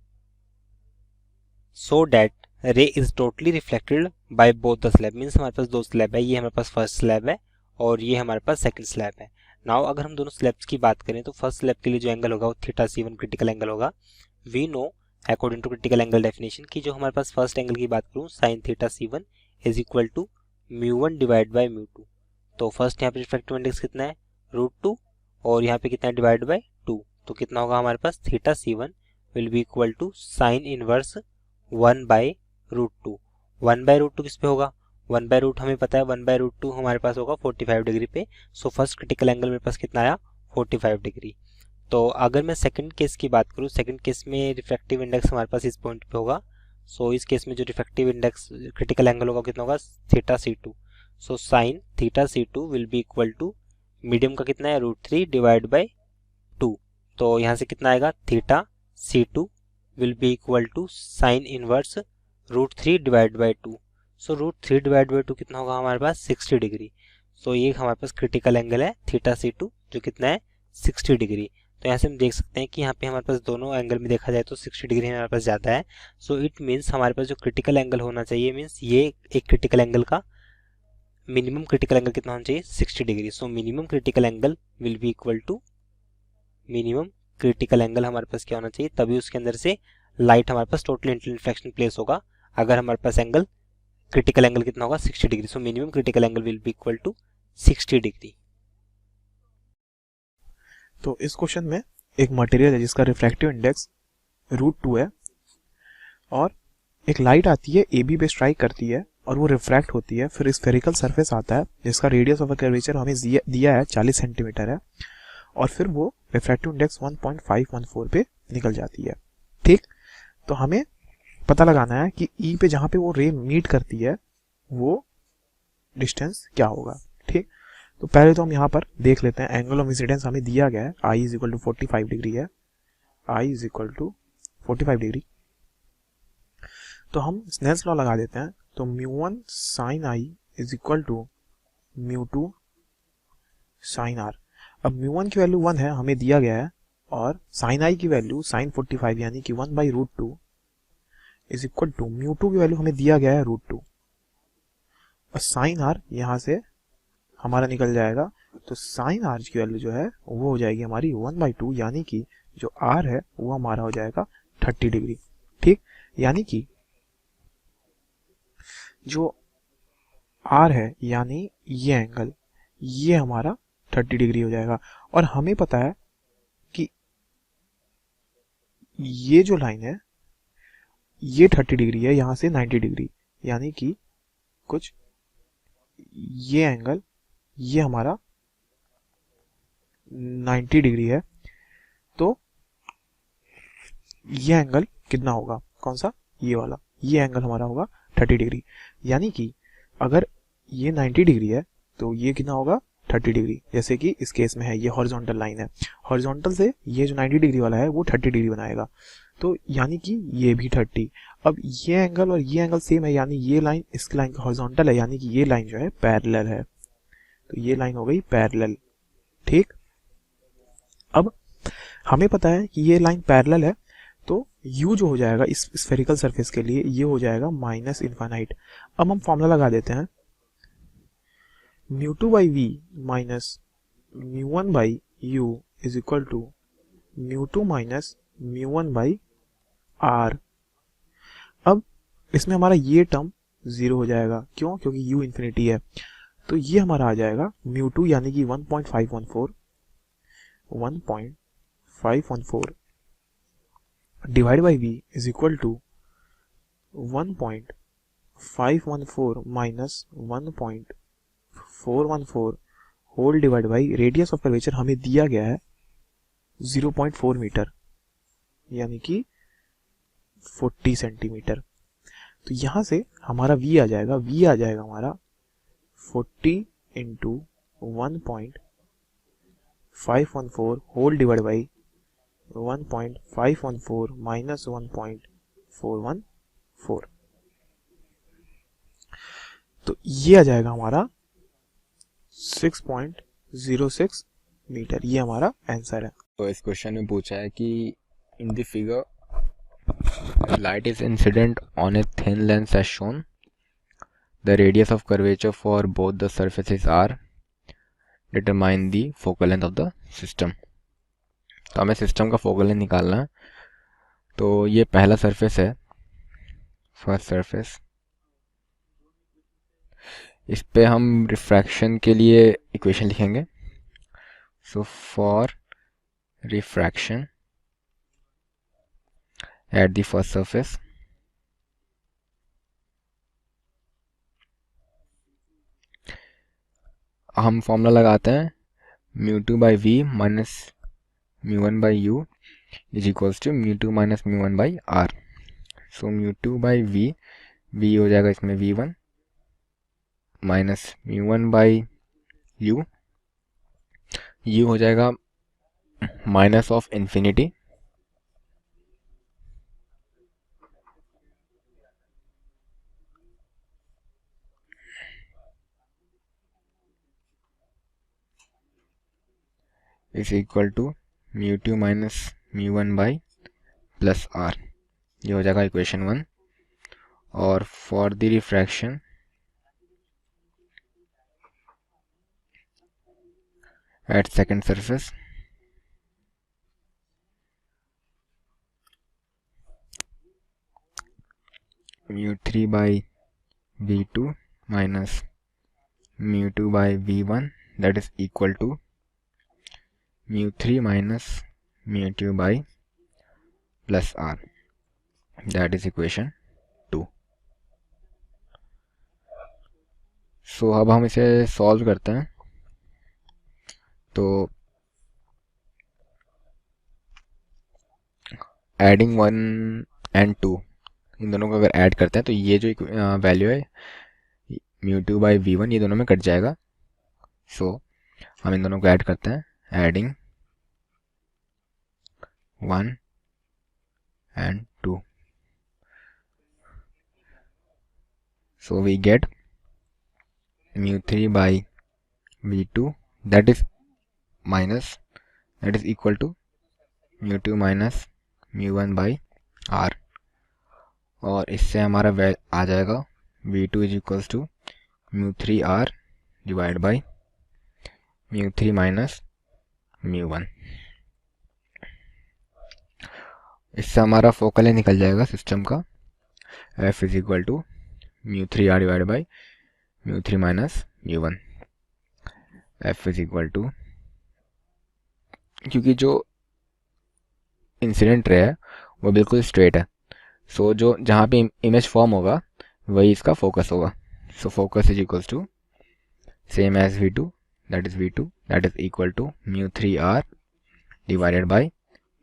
So that ray is totally reflected by both the slab. Means हमारे पास दो slab है, ये हमारे पास first slab है और ये हमारे पास सेकंड स्लैब है। नाउ अगर हम दोनों स्लैब्स की बात करें तो फर्स्ट स्लैब के लिए जो एंगल होगा वो थीटा C1 क्रिटिकल एंगल होगा। We know according to critical angle definition कि जो हमारे पास फर्स्ट एंगल की बात करूँ sine theta C1 is equal to μ1 divide by μ2। तो फर्स्ट यहाँ पे रिफ्रैक्टिव इंडेक्स कितना है √2 और यहाँ पे कितना है डिवाइड बाय 2। तो कितना होगा हमारे पास theta C1 will be equal to sine inverse 1 by √2। 1 by √2 किस पे होगा 1 बाय रूट हमें पता है 1 बाय √2 हमारे पास होगा 45 डिग्री पे। सो फर्स्ट क्रिटिकल एंगल मेरे पास कितना आया 45 डिग्री। तो अगर मैं सेकंड केस की बात करूँ, सेकंड केस में रिफ्रैक्टिव इंडेक्स हमारे पास इस पॉइंट पे होगा। सो इस केस में जो रिफ्रैक्टिव इंडेक्स क्रिटिकल एंगल होगा कितना होगा theta C2। So sine theta C2 will be equal to medium का कितना है √3 डिवाइड बाय 2। तो यहाँ से कितना आएगा theta C2 will be equal to sine inverse √3 divide by 2। So √3 divide by 2 कितना होगा हमारे पास 60 डिग्री। सो ये हमारे पास क्रिटिकल एंगल है थीटा C2 जो कितना है 60 डिग्री। तो यहाँ से हम देख सकते हैं कि यहाँ पे हमारे पास दोनों एंगल में देखा जाए तो 60 डिग्री हमारे पास ज़्यादा है। सो इट मीन्स हमारे पास जो क्रिटिकल एंगल होना चाहिए मीन्स ये एक क्रिटिकल एंगल का मिनिमम क्रिटिकल एंगल कितना होना चाहिए 60 degree. So minimum critical angle will be equal to minimum critical angle हमारे पास क्या होना चाहिए, तभी उसके अंदर से लाइट हमारे पास टोटल रिफ्लेक्शन प्लेस होगा अगर हमारे पास एंगल क्रिटिकल एंगल कितना होगा 60 degree. So minimum critical angle will be equal to 60 degree. तो इस क्वेश्चन में एक मटेरियल है जिसका रिफ्रैक्टिव इंडेक्स √2 है और एक लाइट आती है AB पे स्ट्राइक करती है और वो रिफ्रैक्ट होती है, फिर स्फेरिकल सरफेस आता है जिसका रेडियस ऑफ कर्वेचर हमें दिया है 40 सेंटीमीटर है और फिर वो रिफ्रैक्टिव इंडेक्स 1.514 पे निकल जाती है। ठीक, तो हमें पता लगाना है कि E पे जहाँ पे वो रे मीट करती है वो डिस्टेंस क्या होगा। ठीक, तो पहले तो हम यहाँ पर देख लेते हैं एंगल ऑफ इंसिडेंस हमें दिया गया है I is equal to 45 degree है, I is equal to 45 degree. तो हम स्नेल्स लॉ लगा देते हैं। तो μ1 sin I is equal to μ2 sin R। अब μ1 की वैल्यू 1 है हमें दिया गया है और sin I की वैल्यू sin 45 यानी कि 1 बाई √2 इज इक्वल टू μ2 की वैल्यू हमें दिया गया है √2 और sin R यहाँ से हमारा निकल जाएगा। तो sin R की वैल्यू जो है वो हो जाएगी हमारी 1/2 यानी कि जो R है वो हमारा हो जाएगा 30 डिग्री। ठीक, यानी कि जो R है यानी ये एंगल ये हमारा 30 डिग्री हो जाएगा और हमें पता है कि ये जो लाइन है ये 30 डिग्री है यहाँ से 90 डिग्री यानी कि कुछ ये एंगल ये हमारा 90 डिग्री है। तो ये एंगल कितना होगा, कौन सा, ये वाला, ये एंगल हमारा होगा 30 डिग्री। यानी कि अगर ये 90 डिग्री है तो ये कितना होगा 30 डिग्री। जैसे कि इस केस में है ये हॉरिजॉन्टल लाइन है, हॉरिजॉन्टल से ये जो 90 डिग्री वाला है वो 30 डिग्री बनाएगा। तो यानी कि ये भी 30। अब ये एंगल और ये एंगल सेम है यानी ये लाइन इस लाइन का हॉरिजॉन्टल है यानी कि ये लाइन जो है पैरेलल है। तो ये लाइन हो गई पैरेलल। ठीक, अब हमें पता है कि ये लाइन पैरेलल है तो u जो हो जाएगा इस स्फेरिकल सरफेस के लिए ये हो जाएगा -इनफाइनाइट। अब हम फॉर्मूला लगा देते हैं μ2/v minus μ1/u is equal to μ2 minus μ1/r। अब इसमें हमारा ये टर्म 0 हो जाएगा, क्यों, क्योंकि u इन्फिनिटी है। तो ये हमारा आ जाएगा μ2 यानी कि 1.514 divide by v is equal to 1.514 minus 1.414 whole divide by radius of curvature हमें दिया गया है 0.4 मीटर यानी कि 40 सेंटीमीटर। तो यहाँ से हमारा v आ जाएगा, हमारा 40 into 1.514 whole divide by 1.514 minus 1.414। तो ये आ जाएगा हमारा 6.06 मीटर। ये हमारा आंसर है। तो इस क्वेश्चन में पूछा है कि in the figure Light is incident on a thin lens as shown. The radius of curvature for both the surfaces are determine the focal length of the system. तो हमें सिस्टम का फोकल लेंथ निकालना है. तो ये पहला surface है, first surface. इस पे हम रिफ्रैक्शन के लिए इक्वेशन लिखेंगे. So for refraction at the first surface, हम फॉर्मूला लगाते हैं μ2 by v minus μ1 by u is equals to μ2 minus μ1 by r. So μ2 by v, v हो जाएगा इसमें v1 minus μ1 by u, u हो जाएगा minus of infinity is equal to μ2 minus μ1 by plus R. ये हो जाएगा इक्वेशन 1. और for the refraction at second surface, μ3 बाई v2 minus μ2 by v1 that is equal to μ3 minus μ2 by plus r. That is equation 2. So अब हम इसे solve करते हैं. तो एडिंग 1 एंड 2, इन दोनों को अगर ऐड करते हैं तो ये जो वैल्यू है μ2 बाई v1 ये दोनों में कट जाएगा. सो हम इन दोनों को ऐड करते हैं. Adding 1 and 2, so we get μ3 by v2 that is equal to μ2 minus μ1 by r. और इससे हमारा आ जाएगा v2 is equals to μ3 r divide by μ3 minus μ1. इससे हमारा फोकल निकल जाएगा सिस्टम का. f is equal to μ3 r divide by μ3 minus μ1. f is equal to, क्योंकि जो इंसिडेंट रे है वो बिल्कुल स्ट्रेट है, सो जो जहाँ पे इमेज फॉर्म होगा वही इसका फोकस होगा. So focus is equals to same as v2 that is equal to μ3 r divided by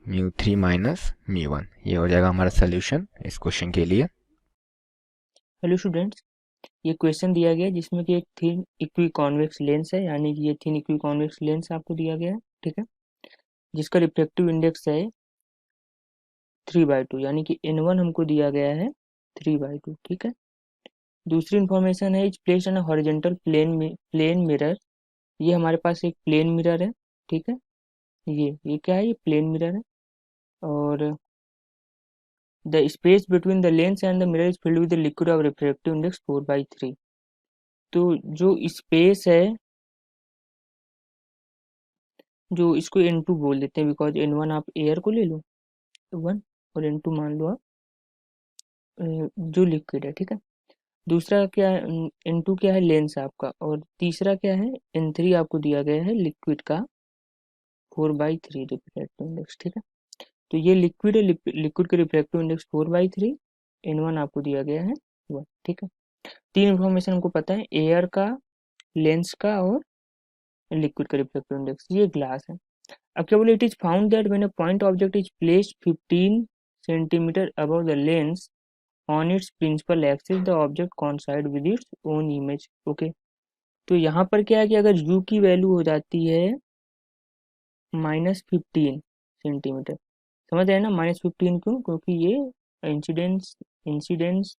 μ3 minus μ1. ये हो जाएगा हमारा सोल्यूशन इस क्वेश्चन के लिए. हेलो स्टूडेंट्स, ये क्वेश्चन दिया गया है जिसमें कि एक थिन इक्वी कॉन्वेक्स लेंस है, यानी कि ये थिन इक्वी कॉन्वेक्स लेंस आपको दिया गया है, ठीक है, जिसका रिफ्रैक्टिव इंडेक्स है 3/2, यानी कि n1 हमको दिया गया है 3/2, ठीक है. दूसरी इंफॉर्मेशन है is placed on horizontal plane mirror. ये हमारे पास एक प्लेन मिरर है, ठीक है. ये क्या है, ये प्लेन मिरर है. और the space between the lens and the mirror is filled with the liquid of refractive index 4/3. तो जो स्पेस है, जो इसको n2 बोल देते हैं, बिकॉज n1 आप एयर को ले लो 1 और n2 मान लो आप जो लिक्विड है, ठीक है. दूसरा क्या है, n2 क्या है, लेंस आपका. और तीसरा क्या है, n3 आपको दिया गया है लिक्विड का 4/3 रिफ्रैक्टिव इंडेक्स, ठीक है. तो ये लिक्विड है, लिक्विड का रिफ्रैक्टिव इंडेक्स 4/3, n1 आपको दिया गया है 1, ठीक है. 3 इंफॉर्मेशन हमको पता है, एयर का, लेंस का और लिक्विड का रिफ्रैक्टिव इंडेक्स. ये ग्लास है. अब क्या बोले, it is found that when a point object is placed 15 centimetre above the lens on its principal axis the object coincide with its own image. Okay, तो यहाँ पर क्या है कि अगर u की वैल्यू हो जाती है -15 सेंटीमीटर, समझ रहे हैं ना, -15 क्यों, क्योंकि ये इंसिडेंस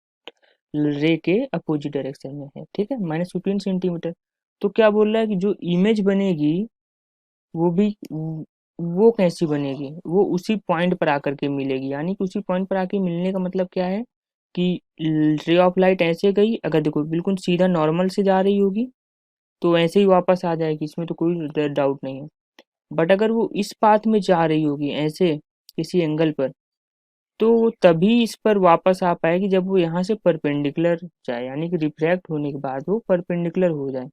रे के अपोजिट डायरेक्शन में है, ठीक है, -15 सेंटीमीटर. तो क्या बोल रहा है कि जो इमेज बनेगी वो भी वो कैसी बनेगी, वो उसी पॉइंट पर आकर के मिलेगी। यानी कि उसी पॉइंट पर आके मिलने का मतलब क्या है कि रे ऑफ लाइट ऐसे गई, अगर देखो बिल्कुल सीधा नॉर्मल से जा रही होगी तो ऐसे ही वापस आ जाएगी, इसमें तो कोई डाउट नहीं है। बट अगर वो इस पाथ में जा रही होगी ऐसे किसी एंगल पर, तो वो तभी इस पर वापस आ पाएगी जब वो यहाँ से परपेंडिकुलर जाए, यानी कि रिफ्रैक्ट होने के बाद वो परपेंडिकुलर हो जाए।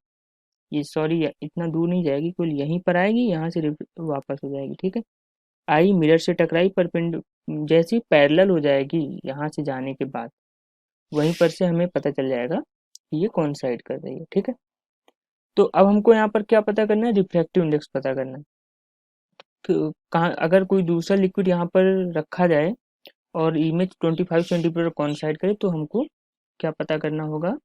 ये सॉरी इतना दूर नहीं जाएगी, केवल यहीं पर आएगी, यहाँ से वापस हो जाएगी। ठीक है, आई मिरर से टकराई, जैसी पैरेलल हो जाएगी यहाँ से जाने के बाद, वहीं पर से हमें पता चल जाएगा कि ये कौन साइड कर रही है। ठीक है, तो अब हमको यहाँ पर क्या पता करना है, रिफ्रैक्टिव इंडेक्स पता करना है। कहाँ अगर कोई दूसरा लिक्विड यहाँ पर रखा जाए और इमेज 25 सेंटीमीटर कॉन्साइड करे तो हमको क्या पता करना होगा,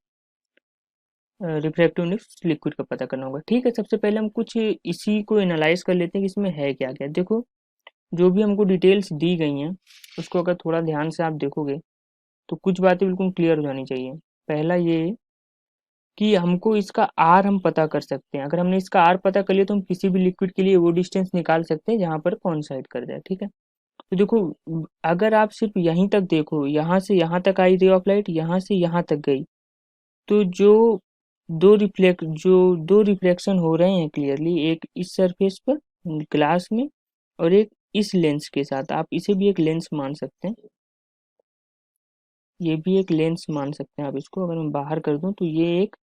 रिफ्रैक्टिव इंडेक्स लिक्विड का पता करना होगा। ठीक है, सबसे पहले हम कुछ इसी को एनालाइज कर लेते हैं कि इसमें है क्या क्या। देखो जो भी हमको डिटेल्स दी गई हैं उसको अगर थोड़ा ध्यान से आप देखोगे तो कुछ बातें बिल्कुल क्लियर हो जानी चाहिए। पहला ये कि हमको इसका आर हम पता कर सकते हैं। अगर हमने इसका आर पता कर लिया तो हम किसी भी लिक्विड के लिए वो डिस्टेंस निकाल सकते हैं जहाँ पर कॉन्साइड कर जाए। ठीक है, तो देखो अगर आप सिर्फ यहीं तक देखो, यहाँ से यहाँ तक आई रे ऑफ लाइट, यहाँ से यहाँ तक गई, तो जो दो रिफ्लेक्शन हो रहे हैं क्लियरली, एक इस सरफेस पर ग्लास में और एक इस लेंस के साथ, आप इसे भी एक लेंस मान सकते हैं, ये भी एक लेंस मान सकते हैं आप इसको। अगर मैं बाहर कर दूं तो ये एक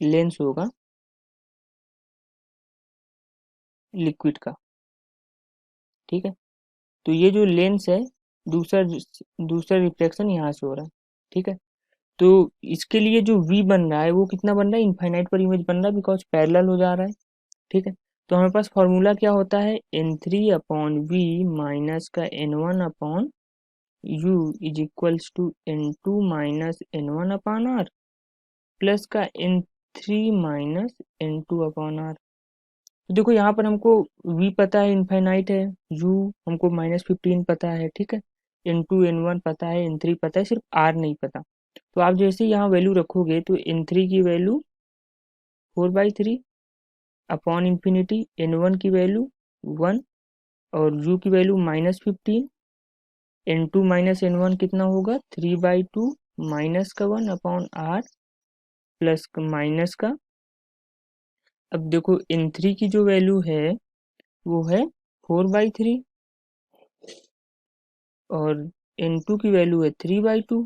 लेंस होगा लिक्विड का। ठीक है, तो ये जो लेंस है, दूसरा रिफ्लेक्शन यहाँ से हो रहा है। ठीक है, तो इसके लिए जो v बन रहा है वो कितना बन रहा है, इनफाइनाइट पर इमेज बन रहा है, बिकॉज पैरेलल हो जा रहा है। ठीक है, तो हमारे पास फॉर्मूला क्या होता है, n3 अपॉन वी माइनस का n1 upon u is equals to n2 minus n1 upon r plus का n3 minus n2 upon r। तो देखो यहाँ पर हमको v पता है, इनफाइनाइट है, u हमको -15 पता है। ठीक है, n2 n1 पता है, n3 पता है, सिर्फ r नहीं पता। तो आप जैसे यहाँ वैल्यू रखोगे तो n3 की वैल्यू 4/3 अपॉन इंफिनिटी, n1 की वैल्यू 1 और u की वैल्यू -15, n2 माइनस n1 कितना होगा 3/2 माइनस का 1 अपॉन r प्लस माइनस का, अब देखो n3 की जो वैल्यू है वो है 4/3 और n2 की वैल्यू है 3/2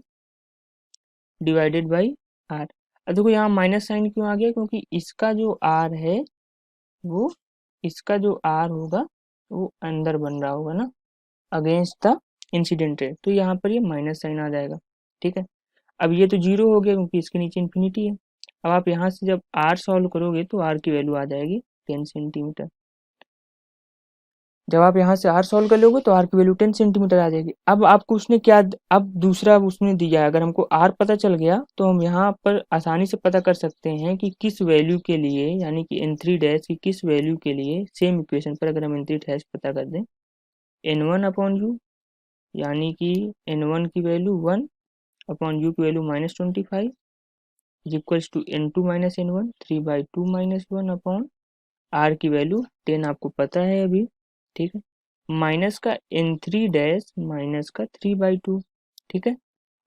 डिवाइडेड बाई r। अब देखो यहाँ माइनस साइन क्यों आ गया, क्योंकि इसका जो r है वो, इसका जो r होगा वो अंदर बन रहा होगा ना, अगेंस्ट द इंसिडेंट रे, तो यहाँ पर ये माइनस साइन आ जाएगा। ठीक है, अब ये तो जीरो हो गया क्योंकि इसके नीचे इन्फिनिटी है। अब आप यहाँ से जब r सॉल्व करोगे तो r की वैल्यू आ जाएगी 10 सेंटीमीटर। जब आप यहाँ से r सॉल्व कर लोगे तो r की वैल्यू 10 सेंटीमीटर आ जाएगी। अब आपको उसने क्या, अब दूसरा उसने दिया है, अगर हमको r पता चल गया तो हम यहाँ पर आसानी से पता कर सकते हैं कि किस वैल्यू के लिए, यानी कि n3 डैश की किस वैल्यू के लिए, सेम इक्वेशन पर अगर हम n3 डैश पता कर दें, n1 अपॉन u यानी कि n1 की वैल्यू 1 अपॉन u की value -25 is equals to n2 minus n1 3/2 minus 1 upon r की वैल्यू 10 आपको पता है अभी। ठीक है, माइनस का n3 डैश माइनस का 3/2। ठीक है,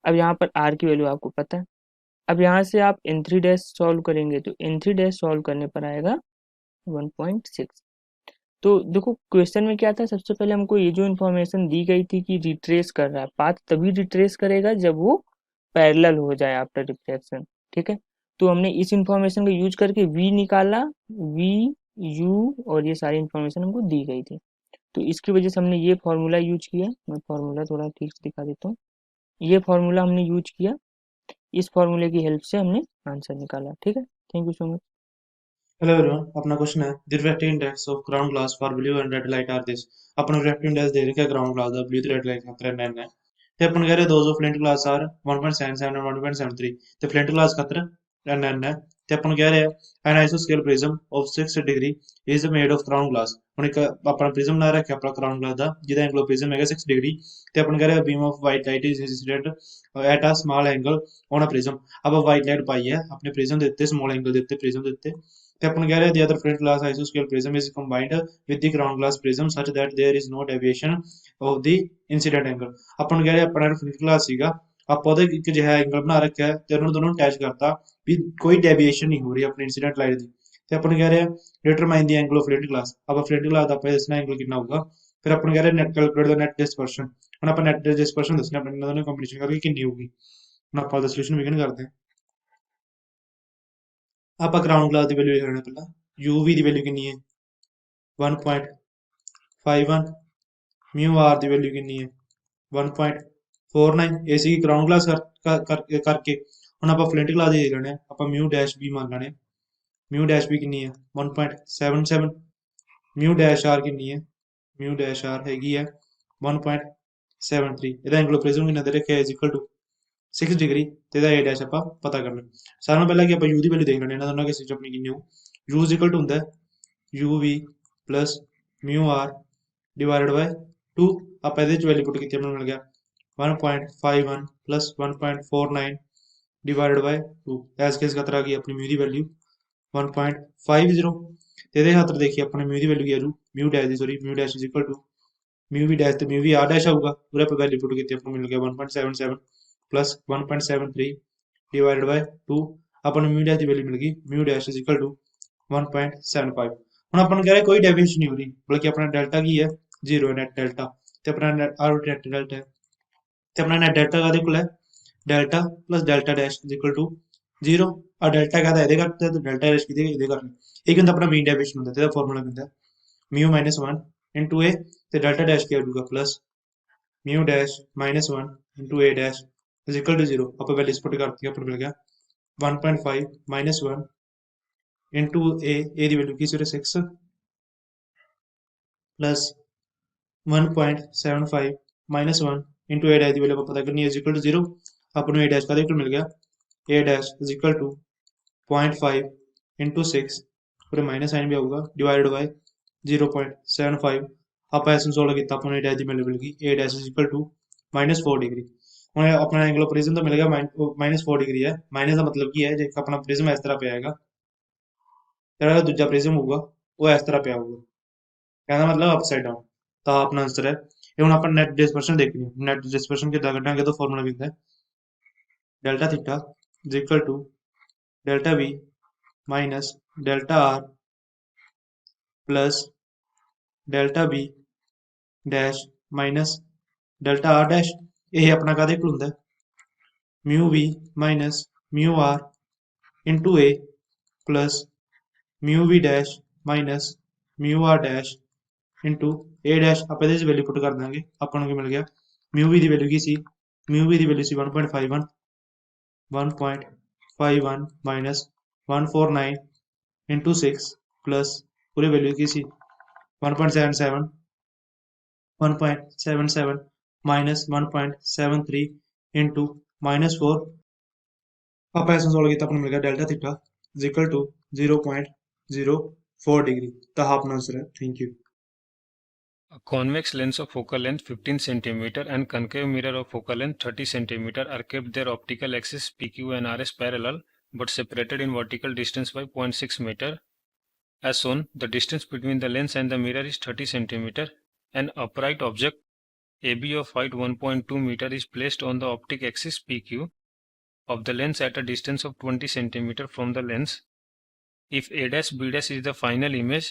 अब यहाँ पर r की वैल्यू आपको पता है। अब यहाँ से आप n3 डैश सॉल्व करेंगे तो n3 डैश सॉल्व करने पर आएगा 1.6। तो देखो क्वेश्चन में क्या था, सबसे पहले हमको ये जो इन्फॉर्मेशन दी गई थी कि रिट्रेस कर रहा है, पाथ तभी रिट्रेस करेगा जब वो पैरेलल हो जाए आफ्टर रिफ्लेक्शन। ठीक है, तो हमने इस इंफॉर्मेशन का यूज करके v निकाला, v u और ये सारी इंफॉर्मेशन हमको दी गई थी, तो इसकी वजह से हमने ये फॉर्मूला यूज किया। मैं फॉर्मूला थोड़ा ठीक से दिखा देता हूँ, ये फॉर्मूला हमने यूज किया, इस फॉर्मूले की हेल्प से हमने आंसर निकाला। ठीक है, thank you so much. Hello everyone, अपना क्वेश्चन है the refractive index of ground glass for blue and red light are this. अपन रिफ्रैक्टिव इंडेक्स दे रखा है ग्राउंड ग्लास दा ब्लू ते रेड लाइट खतरा 9 है ते अपन कह रहे those of flint glass are 1.77 और 1.73 ते फ्लिंट ग्लास खतरा 9 है ते अपन कह रहे हैं एन आइसोस्केल prism of 6 degree is made of ground glass ਹੁਣ ਇੱਕ ਆਪਣਾ ਪ੍ਰਿਜ਼ਮ ਲਾ ਰੱਖਿਆ ਆਪਣਾ ਕਰਾਊਨ ਗਲਾਸ ਦਾ, ਜਿਹਦਾ ਐਂਗਲ ਆਫ ਪ੍ਰਿਜ਼ਮ ਹੈਗਾ 6 ਡਿਗਰੀ, ਤੇ ਆਪਾਂ ਕਹਿ ਰਿਹਾ beam of white light is incident at a small angle on a prism. ਆਪਾਂ ਵਾਈਟ ਲਾਈਟ ਪਾਈ ਹੈ ਆਪਣੇ ਪ੍ਰਿਜ਼ਮ ਦੇ ਉੱਤੇ, ਸਮਾਲ ਐਂਗਲ ਦੇ ਉੱਤੇ ਪ੍ਰਿਜ਼ਮ ਦੇ ਉੱਤੇ, ਤੇ ਆਪਾਂ ਕਹਿ ਰਿਹਾ the other flint glass isoscale prism is combined with the ground glass prism such that there is no deviation of the incident angle। ਆਪਾਂ ਕਹਿ ਰਿਹਾ ਆਪਣਾ flint glass ਸੀਗਾ, ਆਪਾਂ ਉਹਦਾ ਇੱਕ ਜਿਹਾ ਐਂਗਲ ਬਣਾ ਰੱਖਿਆ ਤੇ ਉਹਨਾਂ ਦੋਨੋਂ ਅਟੈਚ ਕਰਤਾ ਵੀ ਕੋਈ ਡੈਵੀਏਸ਼ਨ ਨਹੀਂ ਹੋ ਰਹੀ ਆਪਣੀ ਇਨਸੀਡੈਂਟ ਲਾਈਟ ਦੀ। ਤੇ ਆਪਾਂ ਕਹਿ ਰਿਹਾ ਡਿਟਰਮਾਈਨ ਦੀ ਐਂਗਲ ਆਫ ਫਲਿੰਟ ਗਲਾਸ, ਆਪਾਂ ਫਲਿੰਟ ਗਲਾਸ ਦਾ ਆਪਾਂ ਦੱਸਣਾ ਐਂਗਲ ਕਿੰਨਾ ਹੋਊਗਾ। ਫਿਰ ਆਪਾਂ ਕਹਿ ਰਿਹਾ ਨੈਟ ਕੈਲਕੂਲੇਟ ਦਾ ਨੈਟ ਡਿਸਪਰਸ਼ਨ, ਹੁਣ ਆਪਾਂ ਨੈਟ ਡਿਸਪਰਸ਼ਨ ਦੱਸਣਾ ਆਪਣੇ ਦੋਨੋਂ ਕੰਬੀਨੇਸ਼ਨ ਕਰਕੇ ਕਿੰਨੀ ਹੋਊਗੀ। ਹੁਣ ਆਪਾਂ ਦਾ ਸੋਲੂਸ਼ਨ ਬਿਗਨ ਕਰਦੇ ਹਾਂ। ਆਪਾਂ ਗਰਾਊਂਡ ਗਲਾਸ ਦੀ ਵੈਲਿਊ ਲਿਖ ਲੈਣਾ ਪਹਿਲਾਂ, UV ਦੀ ਵੈਲਿਊ ਕਿੰਨੀ ਹੈ 1.51, ਮਿਊ ਆਰ ਦੀ ਵੈਲਿਊ ਕਿੰਨੀ ਹੈ 1.49, ਇਹ ਸੀ ਗਰਾਊਂਡ ਗਲਾਸ ਕਰਕੇ। ਹੁਣ ਆਪਾਂ ਫਲਿੰਟ ਗਲਾਸ ਦੇ ਲੈਣੇ ਆ, ਆਪਾਂ ਮਿਊ ਡੈਸ਼ ਵੀ ਮੰਨ ਲੈਣੇ, ਮਿਊ ਡੈਸ਼ ਵੀ ਕਿੰਨੀ ਹੈ 1.77, ਮਿਊ ਡੈਸ਼ ਆਰ ਕਿੰਨੀ ਹੈ, ਮਿਊ ਡੈਸ਼ ਆਰ ਹੈਗੀ ਹੈ 1.73, ਇਹਦਾ ਐਂਗਲ ਆਫ ਪ੍ਰਿਜ਼ਮ ਕਿੰਨਾ ਦੇ ਰੱਖਿਆ ਇਜ਼ ਇਕੁਅਲ ਟੂ 6 ਡਿਗਰੀ, ਤੇ ਇਹਦਾ ਏ ਡੈਸ਼ ਆਪਾਂ ਪਤਾ ਕਰਨਾ। ਸਾਰਿਆਂ ਨਾਲੋਂ ਪਹਿਲਾਂ ਕਿ ਆਪਾਂ ਯੂ ਦੀ ਵੈਲਿਊ ਦੇਖ ਲੈਣੇ, ਇਹਨਾਂ ਦੋਨਾਂ ਕੇਸ ਵਿੱਚ ਆਪਣੀ ਕਿੰਨੀ ਹੋ, ਯੂ ਇਜ਼ ਇਕੁਅਲ ਟੂ ਹੁੰਦਾ UV plus mu R divided by 2, ਆਪਾਂ ਇਹਦੇ ਚ ਵੈਲਿਊ ਪੁੱਟ ਕੀਤੀ ਆਪਾਂ ਨੂੰ ਮਿਲ ਗਿਆ 1.51 ਪਲੱਸ 1.49 ਡਿਵਾਈਡਡ ਬਾਈ 2, ਐਸ ਕੇਸ ਖਤਰਾ ਗਈ ਆਪਣੀ ਮਿਊ ਦੀ ਵੈਲਿਊ 1.50, ਤੇ ਇਹਦੇ ਖਾਤਰ ਦੇਖੀਏ ਆਪਣੇ ਮਿਊ ਦੀ ਵੈਲਿਊ ਕੀ ਆ ਜੂ, ਮਿਊ ਡੈਸ਼ ਦੀ sorry mu dash is equal to mu V dash ਤੇ ਮਿਊ ਵੀ ਆਰ ਡੈਸ਼ ਆਊਗਾ, ਪੂਰੇ ਆਪਾਂ ਵੈਲਿਊ ਪੁੱਟ ਕੀਤੀ ਆਪਾਂ ਨੂੰ ਮਿਲ ਗਿਆ 1.77 ਪਲੱਸ 1.73 ਡਿਵਾਈਡਡ ਬਾਈ 2, ਆਪਾਂ ਨੂੰ ਮਿਊ ਡੈਸ਼ ਦੀ ਵੈਲਿਊ ਮਿਲ ਗਈ ਮਿਊ ਡੈਸ਼ ਇਜ਼ ਇਕੁਅਲ ਟੂ 1.75। ਹੁਣ ਆਪਾਂ ਨੂੰ ਕਹਿ ਰਿਹਾ ਕੋਈ ਡੈਵੀਏਸ਼ਨ ਨਹੀਂ ਹੋ ਰਹੀ, ਬਲਕਿ ਆਪਣਾ ਡੈਲਟਾ ਕੀ ਹੈ 0 ਹੈ, ਨੈਟ ਡੈਲਟਾ, ਤੇ ਆਪਣਾ ਆਰ ਨੈਟ ਡੈਲਟਾ ਹੈ, ਤੇ ਆਪਣਾ ਨੈਟ ਡੈਲਟਾ ਕਾਹਦੇ ਕੋਲ ਹੈ delta plus delta dash is equal to 0, ਆ ਡੈਲਟਾ ਕਾਹਦਾ ਇਹਦੇ ਕਰਕੇ ਤੇ ਡੈਲਟਾ ਡੈਸ਼ ਕਿਹਦੇ ਇਹਦੇ ਕਰਕੇ, ਇਹ ਹੁੰਦਾ ਆਪਣਾ ਮੀਨ ਡੈਵੀਏਸ਼ਨ ਹੁੰਦਾ, ਤੇ ਇਹਦਾ ਫਾਰਮੂਲਾ ਹੁੰਦਾ ਮਿਊ ਮਾਈਨਸ 1 ਇੰਟੂ ਏ, ਤੇ ਡੈਲਟਾ ਡੈਸ਼ ਕੀ ਆ ਜਾਊਗਾ plus mu dash minus 1 into A dash is equal to 0, ਆਪਾਂ ਵੈਲਿਊ ਪੁੱਟ ਕਰਤੀ ਆਪਾਂ ਨੂੰ ਮਿਲ ਗਿਆ 1.5 minus 1 into A the value Ki C 6 plus 1.75 minus 1 into A dash the value ਆਪਾਂ ਪਤਾ ਕਰਨੀ ਹੈ ਇਜ਼ ਇਕੁਅਲ ਟੂ 0, ਆਪਾਂ ਨੂੰ ਏ ਡੈਸ਼ ਕਾਹਦੇ ਕੋਲ ਮਿਲ ਗਿਆ A dash is equal to 0.5 into 6, ਪੂਰੇ ਮਾਈਨਸ ਸਾਈਨ ਵੀ ਆਊਗਾ ਡਿਵਾਈਡਡ ਬਾਈ 0.75, ਆਪਾਂ ਇਸ ਨੂੰ ਸੋਲਵ ਕੀਤਾ ਆਪਾਂ ਨੂੰ ਏ ਡੈਸ਼ ਦੀ ਵੈਲਿਊ ਮਿਲ ਗਈ A dash is equal to -4 degree. ਹੁਣ ਆਪਣਾ ਐਂਗਲ ਆਫ ਪ੍ਰਿਜ਼ਮ ਤਾਂ ਮਿਲ ਗਿਆ -4 ਡਿਗਰੀ ਹੈ, ਮਾਈਨਸ ਦਾ ਮਤਲਬ ਕੀ ਹੈ, ਜੇ ਆਪਣਾ ਪ੍ਰਿਜ਼ਮ ਇਸ ਤਰ੍ਹਾਂ ਪਿਆ ਹੈਗਾ, ਜਿਹੜਾ ਦੂਜਾ ਪ੍ਰਿਜ਼ਮ ਹੋਊਗਾ ਉਹ ਇਸ ਤਰ੍ਹਾਂ ਪਿਆ ਹੋਊਗਾ, ਕਹਿੰਦਾ ਮਤਲਬ ਅਪਸਾਈਡ ਡਾਊਨ, ਤਾਂ ਆਪਣਾ ਆਨਸਰ ਹੈ ਇਹ। ਹੁਣ ਆਪਾਂ ਨੈਟ ਡਿਸਪਰਸ਼ਨ ਦੇਖਣੀ ਹੈ, ਨੈਟ ਡਿਸਪਰਸ਼ਨ ਕਿੱਦਾਂ ਕੱਢਾਂਗੇ, ਤਾਂ ਫਾਰਮੂਲਾ ਵੀ ਹੁੰਦਾ delta theta is equal to delta V minus delta R plus delta B dash minus delta R dash, ਇਹ ਆਪਣਾ ਕਾਹਦੇ ਕੋਲ ਹੁੰਦਾ mu V minus mu R into A plus mu V dash minus mu R dash into A dash, ਆਪਾਂ ਇਹਦੇ 'ਚ value ਪੁੱਟ ਕਰ ਦਾਂਗੇ, ਆਪਾਂ ਨੂੰ ਕੀ ਮਿਲ ਗਿਆ ਮਿਊ V ਦੀ ਵੈਲਿਊ ਕੀ ਸੀ, ਮਿਊ V ਦੀ ਵੈਲਿਊ ਸੀ 1.51 ਮਾਈਨਸ 149 ਇੰਟੂ 6 ਪਲੱਸ ਪੂਰੀ ਵੈਲਿਊ ਕੀ ਸੀ 1.77 ਮਾਈਨਸ 1.73 ਇੰਟੂ -4, ਆਪਾਂ ਇਸ ਨੂੰ ਸੋਲਵ ਕੀਤਾ ਆਪਾਂ ਨੂੰ ਮਿਲ ਗਿਆ delta theta is equal to 0.04 degree, ਤਾਂ ਆਪਣਾ ਆਨਸਰ ਹੈ। Thank you. A convex lens of focal length 15 cm and concave mirror of focal length 30 cm are kept their optical axis PQ and RS parallel but separated in vertical distance by 0.6 meter. As shown, the distance between the lens and the mirror is 30 cm. An upright object AB of height 1.2 meter is placed on the optic axis PQ of the lens at a distance of 20 cm from the lens. If A dash B dash is the final image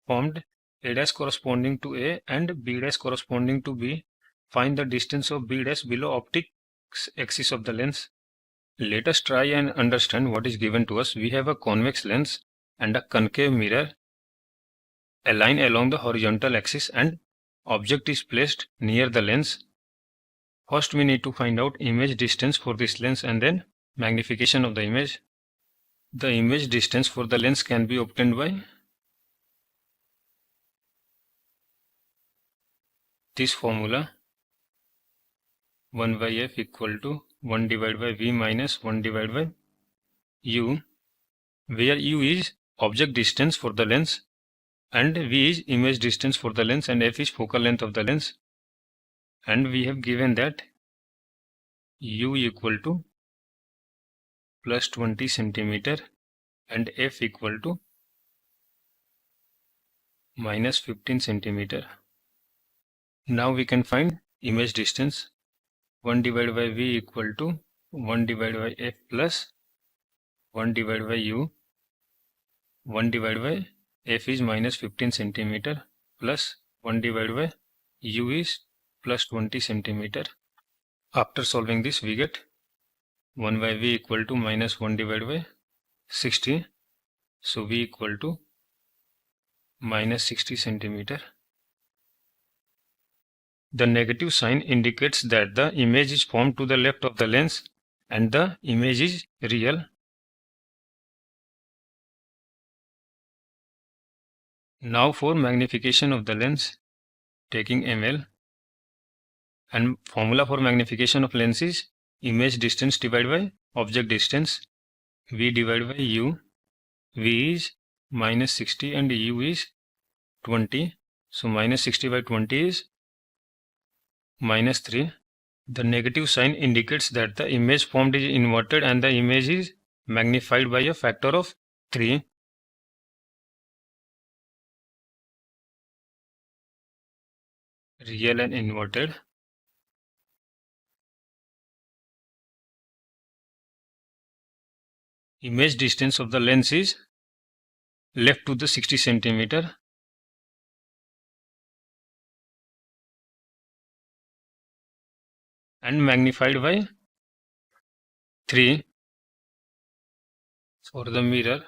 formed, A dash corresponding to A and B dash corresponding to B, find the distance of B dash below optic axis of the lens. Let us try and understand what is given to us. We have a convex lens and a concave mirror, a line along the horizontal axis, and object is placed near the lens. First we need to find out image distance for this lens and then magnification of the image. The image distance for the lens can be obtained by this formula 1 by f equal to 1 divided by v minus 1 divided by u, where u is object distance for the lens and V is image distance for the lens and F is focal length of the lens, and we have given that U equal to plus 20 centimeter and F equal to minus 15 centimeter. Now we can find image distance. 1 divided by V equal to 1 divided by F plus 1 divided by U. 1 divided by F is minus 15 centimeter plus 1 divided by U is plus 20 centimeter. After solving this, we get 1 by V equal to minus 1 divided by 60. So V equal to minus 60 centimeter. The negative sign indicates that the image is formed to the left of the lens and the image is real. Now for magnification of the lens, taking ml, and formula for magnification of lens is image distance divided by object distance. V divided by U. V is minus 60 and U is 20. So minus 60 by 20 is minus 3. The negative sign indicates that the image formed is inverted and the image is magnified by a factor of 3. Real and inverted. Image distance of the lens is left to the 60 centimeter. And magnified by 3 for the mirror.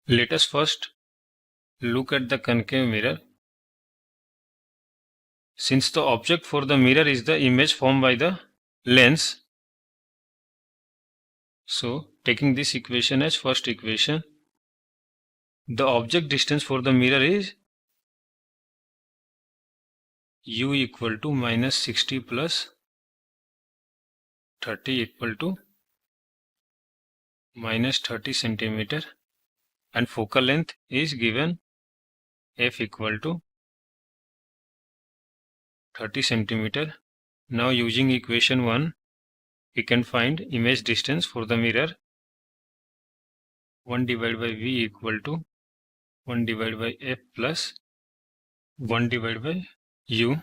Let us first look at the concave mirror. Since the object for the mirror is the image formed by the lens, so taking this equation as first equation, the object distance for the mirror is U equal to minus 60 plus 30 equal to minus 30 centimeter, and focal length is given F equal to 30 centimeter. Now using equation 1, we can find image distance for the mirror. 1 divided by V equal to 1 divided by F plus 1 divided by U.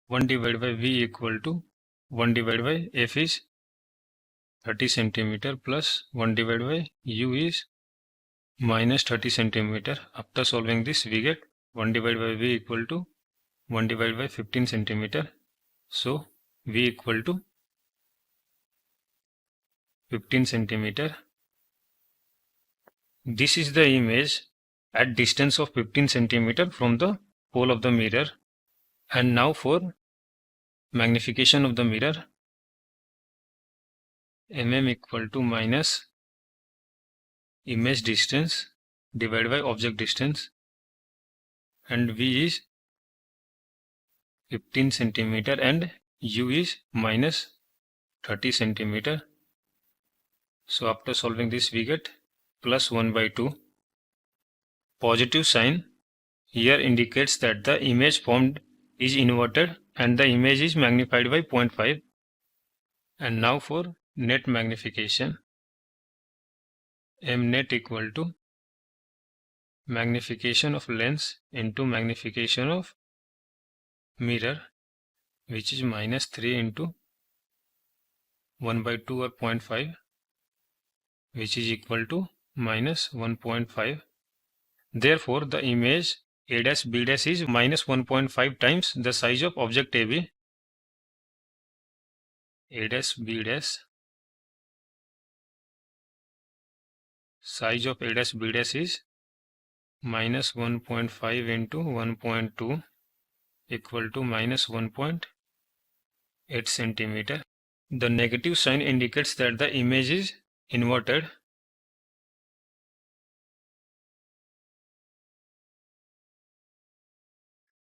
1 divided by V equal to 1 divided by F is 30 centimeter plus 1 divided by U is minus 30 centimeter. After solving this, we get 1 divided by V equal to 1 divided by 15 centimeter. So V equal to 15 centimeter. This is the image at distance of 15 centimeter from the pole of the mirror. And now for magnification of the mirror, mm equal to minus image distance divided by object distance, and V is 15 centimeter and U is minus 30 centimeter. So after solving this, we get plus 1 by 2. Positive sign here indicates that the image formed is inverted and the image is magnified by 0.5. And now for net magnification, m net equal to magnification of lens into magnification of mirror, which is minus 3 into 1 by 2 or 0.5, which is equal to minus 1.5. Therefore, the image A dash B dash is minus 1.5 times the size of object AB. A dash B dash, size of A dash B dash is minus 1.5 into 1.2 equal to minus 1.8 centimeter. The negative sign indicates that the image is inverted.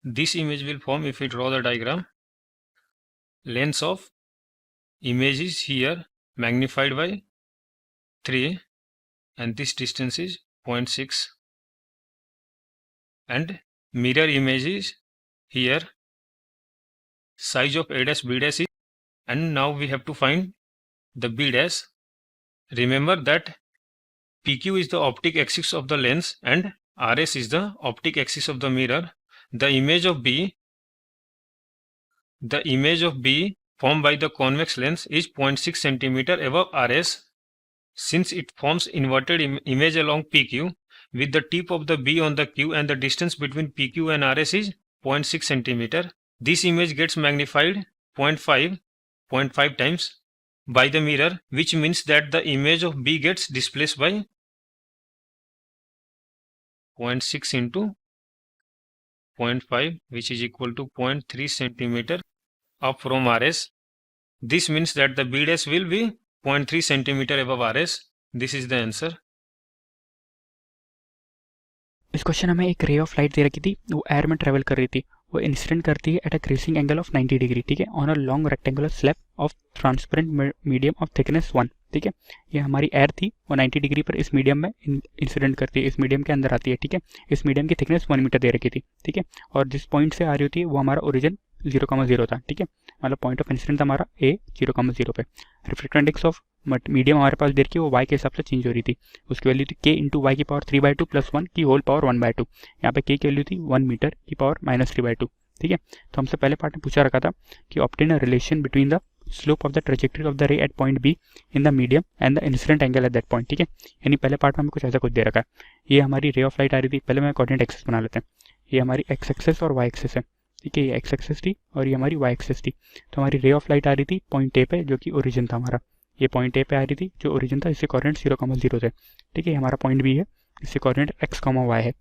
This image will form if we draw the diagram. Lens of image is here magnified by 3 and this distance is 0.6 and mirror image is here, size of A dash B dash is, and now we have to find the B dash. Remember that PQ is the optic axis of the lens and RS is the optic axis of the mirror. The image of B formed by the convex lens is 0.6 cm above RS. Since it forms inverted image along PQ with the tip of the B on the Q and the distance between PQ and RS is 0.6 cm, this image gets magnified 0.5 times by the mirror, which means that the image of B gets displaced by 0.6 into 0.5, which is equal to 0.3 cm up from RS. This means that the B dash will be 0.3 cm above RS. This is the answer. इस question हमें एक ray of light दे रखी थी, वो air में travel कर रही थी, वो इंसिडेंट करती है at a creasing angle of 90 degree, ठीक है, on a long rectangular slab of transparent medium of thickness 1, ठीक है। ये हमारी एयर थी, वो 90 डिग्री पर इस मीडियम में इंसिडेंट करती है, इस मीडियम के अंदर आती है, ठीक है। इस मीडियम की थिकनेस 1 मीटर दे रखी थी, ठीक है, और जिस पॉइंट से आ रही होती है वो हमारा ओरिजिन 0,0 था, ठीक है, मतलब पॉइंट ऑफ इंसिडेंट हमारा A 0,0 पे। रिफ्लेक्टिव इंडेक्स ऑफ मीडियम हमारे पास देर की वो y के हिसाब से चेंज हो रही थी, उसकी वैल्यू थी k इंटू वाई की पावर 3/2 प्लस 1 की होल पावर 1/2। यहाँ पे k की वैल्यू थी 1 मीटर की पावर -3/2, ठीक है। तो हमसे पहले पार्ट में पूछा रखा था कि obtain a relation between the slope of the trajectory of the ray at point B in the medium and the incident angle at that point, ठीक है। यानी पहले पार्ट में हमें कुछ ऐसा कुछ दे रखा है। ये हमारी रे ऑफ लाइट आ रही थी, पहले मैं कोऑर्डिनेट एक्सिस बना लेते हैं। ये हमारी एक्स एक्सिस और वाई एक्सिस है, ठीक है, ये एक्स एक्सिस थी और ये हमारी वाई एक्सिस थी। तो हमारी रे ऑफ लाइट आ रही थी पॉइंट ए पे, जो कि ओरिजिन था हमारा, ये पॉइंट ए पे आ रही थी जो ओरिजिन था, इससे कोऑर्डिनेट 0,0 थे, ठीक है। हमारा पॉइंट बी है, इससे कोऑर्डिनेट x, y है,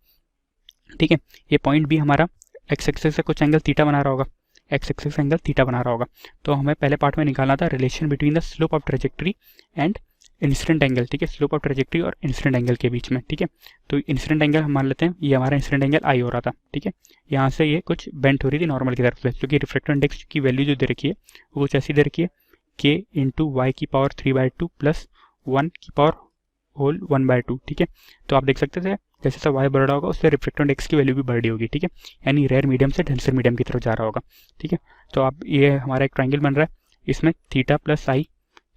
ठीक है। ये पॉइंट बी हमारा एक्स एक्सिस से कुछ एंगल थीटा बना रहा होगा, एक्स एक्सिस एंगल थीटा बना रहा होगा। तो हमें पहले पार्ट में निकालना था relation between the slope of trajectory and incident angle, ठीक है, स्लोप ऑफ ट्रेजेक्टरी और इंसिडेंट एंगल के बीच में, ठीक है। तो इंसिडेंट एंगल हम मान लेते हैं, ये हमारा इंसिडेंट एंगल आई हो रहा था, ठीक है। यहाँ से ये कुछ बेंट हो रही थी नॉर्मल की तरफ से, क्योंकि रिफ्लेक्टिव इंडेक्स की वैल्यू जो दे रखी है वो कुछ ऐसी दे रखी है, k इंटू वाई की पावर 3/2 प्लस 1 की पावर होल 1/2, ठीक है। तो आप देख सकते थे जैसे जैसे y बढ़ रहा होगा उससे रिफ्लेक्टिव इंडेक्स की वैल्यू भी बढ़ रही होगी, ठीक है, यानी रेयर मीडियम से डेंसर मीडियम की तरफ जा रहा होगा, ठीक है। तो अब ये हमारा एक ट्राइंगल बन रहा है, इसमें थीटा प्लस आई,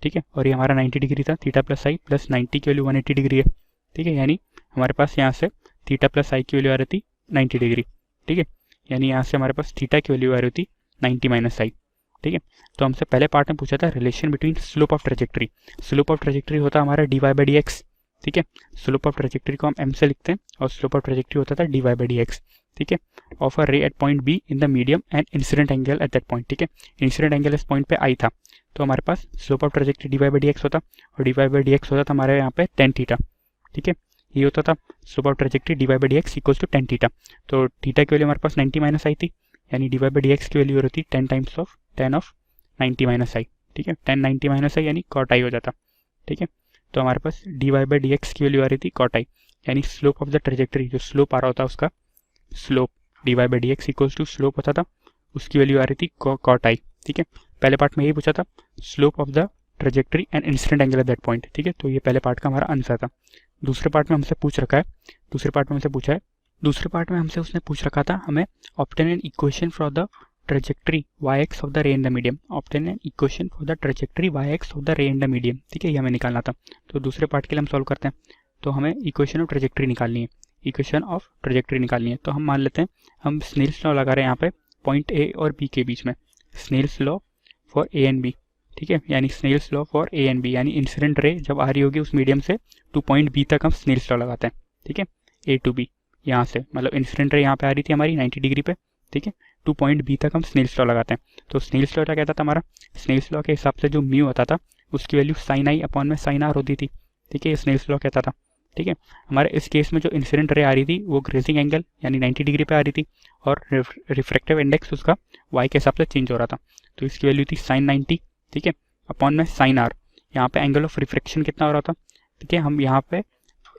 ठीक है, और ये हमारा 90 डिग्री था, थीटा प्लस आई प्लस 90 की वैल्यू 180 डिग्री है, ठीक है। यानी हमारे पास यहाँ से थीटा प्लस आई की वैल्यू आ रही थी 90 डिग्री, ठीक है, यानी यहाँ से हमारे पास थीटा की वैल्यू आ रही थी 90 माइनस आई, ठीक है। तो हमसे पहले पार्ट में पूछा था relation between slope of trajectory. Slope of trajectory होता है हमारा dy/dx, ठीक है। स्लोप ऑफ ट्रेजेक्टरी को हम m से लिखते हैं और स्लोप ऑफ ट्रेजेक्टरी होता था dy/dx, ठीक है, of a ray at point B in the medium and incident angle at that point, ठीक है। इंसिडेंट एंगल इस पॉइंट पे आई था, तो हमारे पास स्लोप ऑफ ट्रेजेक्टरी dy/dx होता और dy/dx होता था हमारे यहाँ पे tan थीटा, ठीक है। ये होता था slope of trajectory dy/dx equals to tan theta. तो थीटा की वैल्यू हमारे पास 90 माइनस आई थी, यानी dy/dx की वैल्यू होती 10 times of tan of 90 minus I, ठीक है, 10 90 माइनस आई यानी cot आई हो जाता, ठीक है। तो हमारे पास dy/dx की वैल्यू आ रही थी cot आई, यानी स्लोप ऑफ द ट्रेजेक्टरी, जो स्लोप आ रहा होता उसका slope dy/dx equals to slope होता था, उसकी वैल्यू आ रही थी cot आई, ठीक है। पहले पार्ट में यही पूछा था slope of the trajectory and incident angle at that point, ठीक है। तो ये पहले पार्ट का हमारा आंसर था। दूसरे पार्ट में हमसे पूछ रखा है, दूसरे पार्ट में हमसे पूछा है, दूसरे पार्ट में हमसे उसने पूछ रखा था हमें obtain an equation for the trajectory yx of the रे इन the medium, obtain an equation for the trajectory yx of the रे इन द मीडियम, ठीक है, ये हमें निकालना था। तो दूसरे पार्ट के लिए हम सॉल्व करते हैं, तो हमें इक्वेशन ऑफ ट्रेजेक्टरी निकालनी है, इक्वेशन ऑफ ट्रेजेक्टरी निकालनी है। तो हम मान लेते हैं हम स्नेल्स लॉ लगा रहे हैं यहाँ पे पॉइंट ए और बी के बीच में, Snell's law for A and B, ठीक है, यानी Snell's law for A and B, यानी इंसिडेंट रे जब आ रही होगी उस मीडियम से टू पॉइंट बी तक हम स्नेल्स लॉ लगाते हैं, ठीक है, ए टू बी, यहाँ से मतलब इंसिडेंट रे यहाँ पे आ रही थी हमारी 90 डिग्री पे, ठीक है, टू पॉइंट बी तक हम स्नेल्स लॉ लगाते हैं। तो स्नेल्स लॉ क्या कहता था हमारा, स्नेल्स लॉ के हिसाब से जो म्यू होता था उसकी वैल्यू साइन आई अपॉन में साइन आर होती थी, ठीक है, ये स्नेल्स लॉ कहता था, ठीक है। हमारे इस केस में जो इंसिडेंट रे आ रही थी वो ग्रेजिंग एंगल यानी 90 डिग्री पे आ रही थी और रिफ्रैक्टिव इंडेक्स उसका y के हिसाब से चेंज हो रहा था, तो इसकी वैल्यू थी साइन 90, ठीक है, अपॉन में साइन आर। यहाँ पे एंगल ऑफ रिफ्रैक्शन कितना हो रहा था, ठीक है, हम यहाँ पे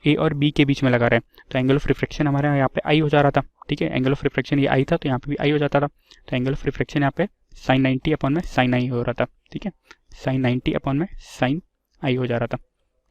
ए और बी के बीच में लगा रहे हैं, तो एंगल ऑफ रिफ्रैक्शन हमारे यहाँ पे आई हो जा रहा था, ठीक है, एंगल ऑफ रिफ्रैक्शन ये आई था तो यहाँ पे भी आई हो जाता था, तो एंगल ऑफ रिफ्रैक्शन यहाँ पे साइन 90 अपॉन में साइन आई हो रहा था, ठीक है, साइन 90 अपॉन में साइन आई हो जा रहा था,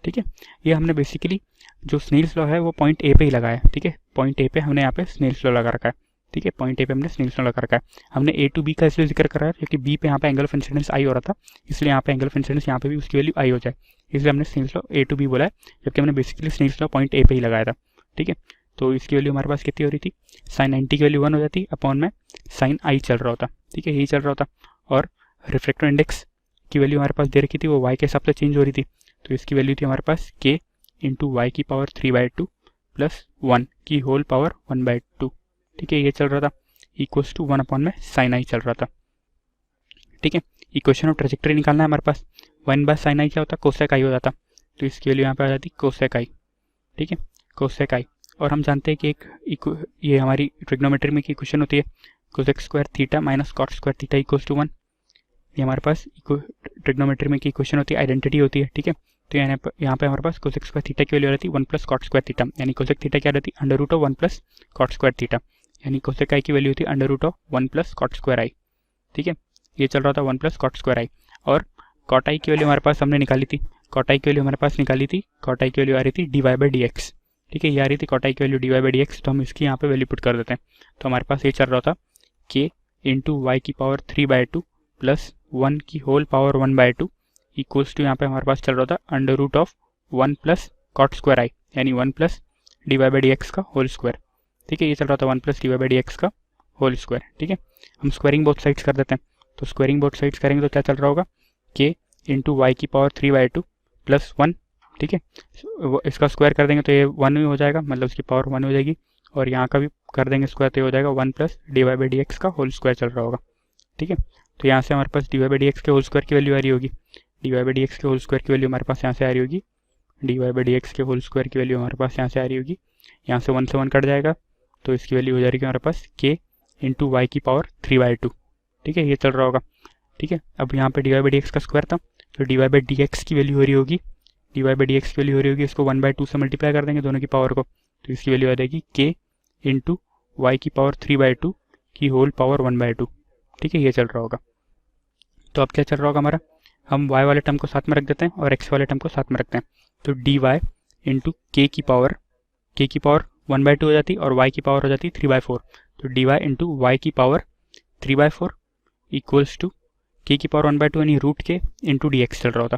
ठीक है। ये हमने बेसिकली जो स्नेल्स लॉ है वो पॉइंट ए पे ही लगाया है, ठीक है। पॉइंट ए पे हमने यहाँ पे स्नेल्स लॉ लगा रखा है, ठीक है। पॉइंट ए पे हमने स्नेल्स लॉ लगा रखा है। हमने ए टू बी का इसलिए जिक्र करा है क्योंकि बी पे यहाँ पे एंगल ऑफ इंसिडेंस आई हो रहा था, इसलिए यहाँ पे एंगल ऑफ इंसिडेंस यहाँ पे भी उसकी वैल्यू आई हो जाए, इसलिए हमने Snell's law A to B बोला है, जबकि हमने basically Snell's law point A पे ही लगाया था, ठीक है। तो इसकी वैल्यू हमारे पास कितनी हो रही थी, साइन 90 की वैल्यू 1 हो जाती, अपॉन में साइन आई चल रहा होता, ठीक है, यही चल रहा होता। और रिफ्रैक्टिव इंडेक्स की वैल्यू हमारे पास दे रखी थी, वो वाई के हिसाब से चेंज हो रही थी, तो इसकी वैल्यू थी हमारे पास के इंटू वाई की पावर 3/2 प्लस 1 की होल पावर 1/2, ठीक है, ये चल रहा था, इक्वल्स टू 1 अपॉन में साइन आई चल रहा था, ठीक है। इक्वेशन ऑफ ट्रेजेक्टरी निकालना है हमारे पास, 1/sin आई क्या होता है, कोसेक आई हो जाता, तो इसकी वैल्यू यहाँ पे आ जाती कोसेक आई, ठीक है, कोसेक आई। और हम जानते हैं कि ये हमारी ट्रिग्नोमेट्री में की इक्वेशन होती है cosec square theta minus cot square theta equals to 1, ये हमारे पास ट्रिग्नोमेट्री में की इक्वेशन होती है, आइडेंटिटी होती है, ठीक है। तो यहाँ पे हमारे पास कोसेक स्क्वायर थीटा की वैल्यू रहती है 1 प्लस कॉट स्क्वायर थीटा, यानी कोसेक थीटा क्या रहती है under root of 1 plus cot square theta, यानी कोसेक आई की वैल्यू होती है under root of 1 plus cot square I, ठीक है। ये चल रहा था 1 प्लस कॉट स्क्वायर आई। और कॉट आई की वैल्यू हमारे पास हमने निकाली थी, कॉट आई की वैल्यू हमारे पास निकाली थी, कॉट आई की वैल्यू आ रही थी dy/dx, ठीक है, ये आ रही थी कॉट आई की वैल्यू dy/dx, तो हम इसकी यहाँ पे वैल्यू पुट कर देते हैं, तो हमारे पास ये चल रहा था k इंटू वाई की पावर 3/2 प्लस 1 की होल पावर 1/2 इक्वल्स टू यहाँ पे हमारे पास चल रहा था under root of 1 plus cot square I, यानी 1 प्लस dy/dx का होल स्क्वायर, ठीक है, ये चल रहा था 1 प्लस dy/dx का होल स्क्वायर, ठीक है। हम स्क्वायरिंग बोथ साइड्स कर देते हैं, तो स्क्वायरिंग बोथ साइड्स करेंगे तो क्या चल रहा होगा, k इंटू वाई की पावर 3/2 प्लस 1, ठीक है, इसका स्क्वायर कर देंगे तो ये 1 ही हो जाएगा, मतलब इसकी पावर 1 हो जाएगी, और यहाँ का भी कर देंगे स्क्वायर तो ये हो जाएगा 1 प्लस dy/dx का होल स्क्वायर चल रहा होगा, ठीक है। तो यहाँ से हमारे पास dy/dx के होल स्क्वायर की वैल्यू आ रही होगी, dy/dx के होल स्क्वायर की वैल्यू हमारे पास यहाँ से आ रही होगी, dy/dx के होल स्क्वायर की वैल्यू हमारे पास यहाँ से आ रही होगी, यहाँ से 1 से 1 कट जाएगा, तो इसकी वैल्यू हो जाएगी हमारे पास k इंटू वाई की पावर 3/2, ठीक है, ये चल रहा होगा, ठीक है। अब यहाँ पे dy/dx का स्क्वायर था, तो dy/dx की वैल्यू हो रही होगी, dy/dx की वैल्यू हो रही होगी, इसको 1/2 से मल्टीप्लाई कर देंगे दोनों की पावर को, तो इसकी वैल्यू आ जाएगी k इंटू वाई की पावर 3/2 की होल पावर 1/2, ठीक है, ये चल रहा होगा। तो अब क्या चल रहा होगा हमारा, हम y वाले टर्म को साथ में रख देते हैं और x वाले टर्म को साथ में रखते हैं, तो dy इंटू k की पावर 1/2 हो जाती और y की पावर हो जाती 3/4, तो dy इंटू वाई की पावर 3/4 इक्वल्स टू k की पावर 1/2 यानी रूट के इंटू dx चल रहा होता,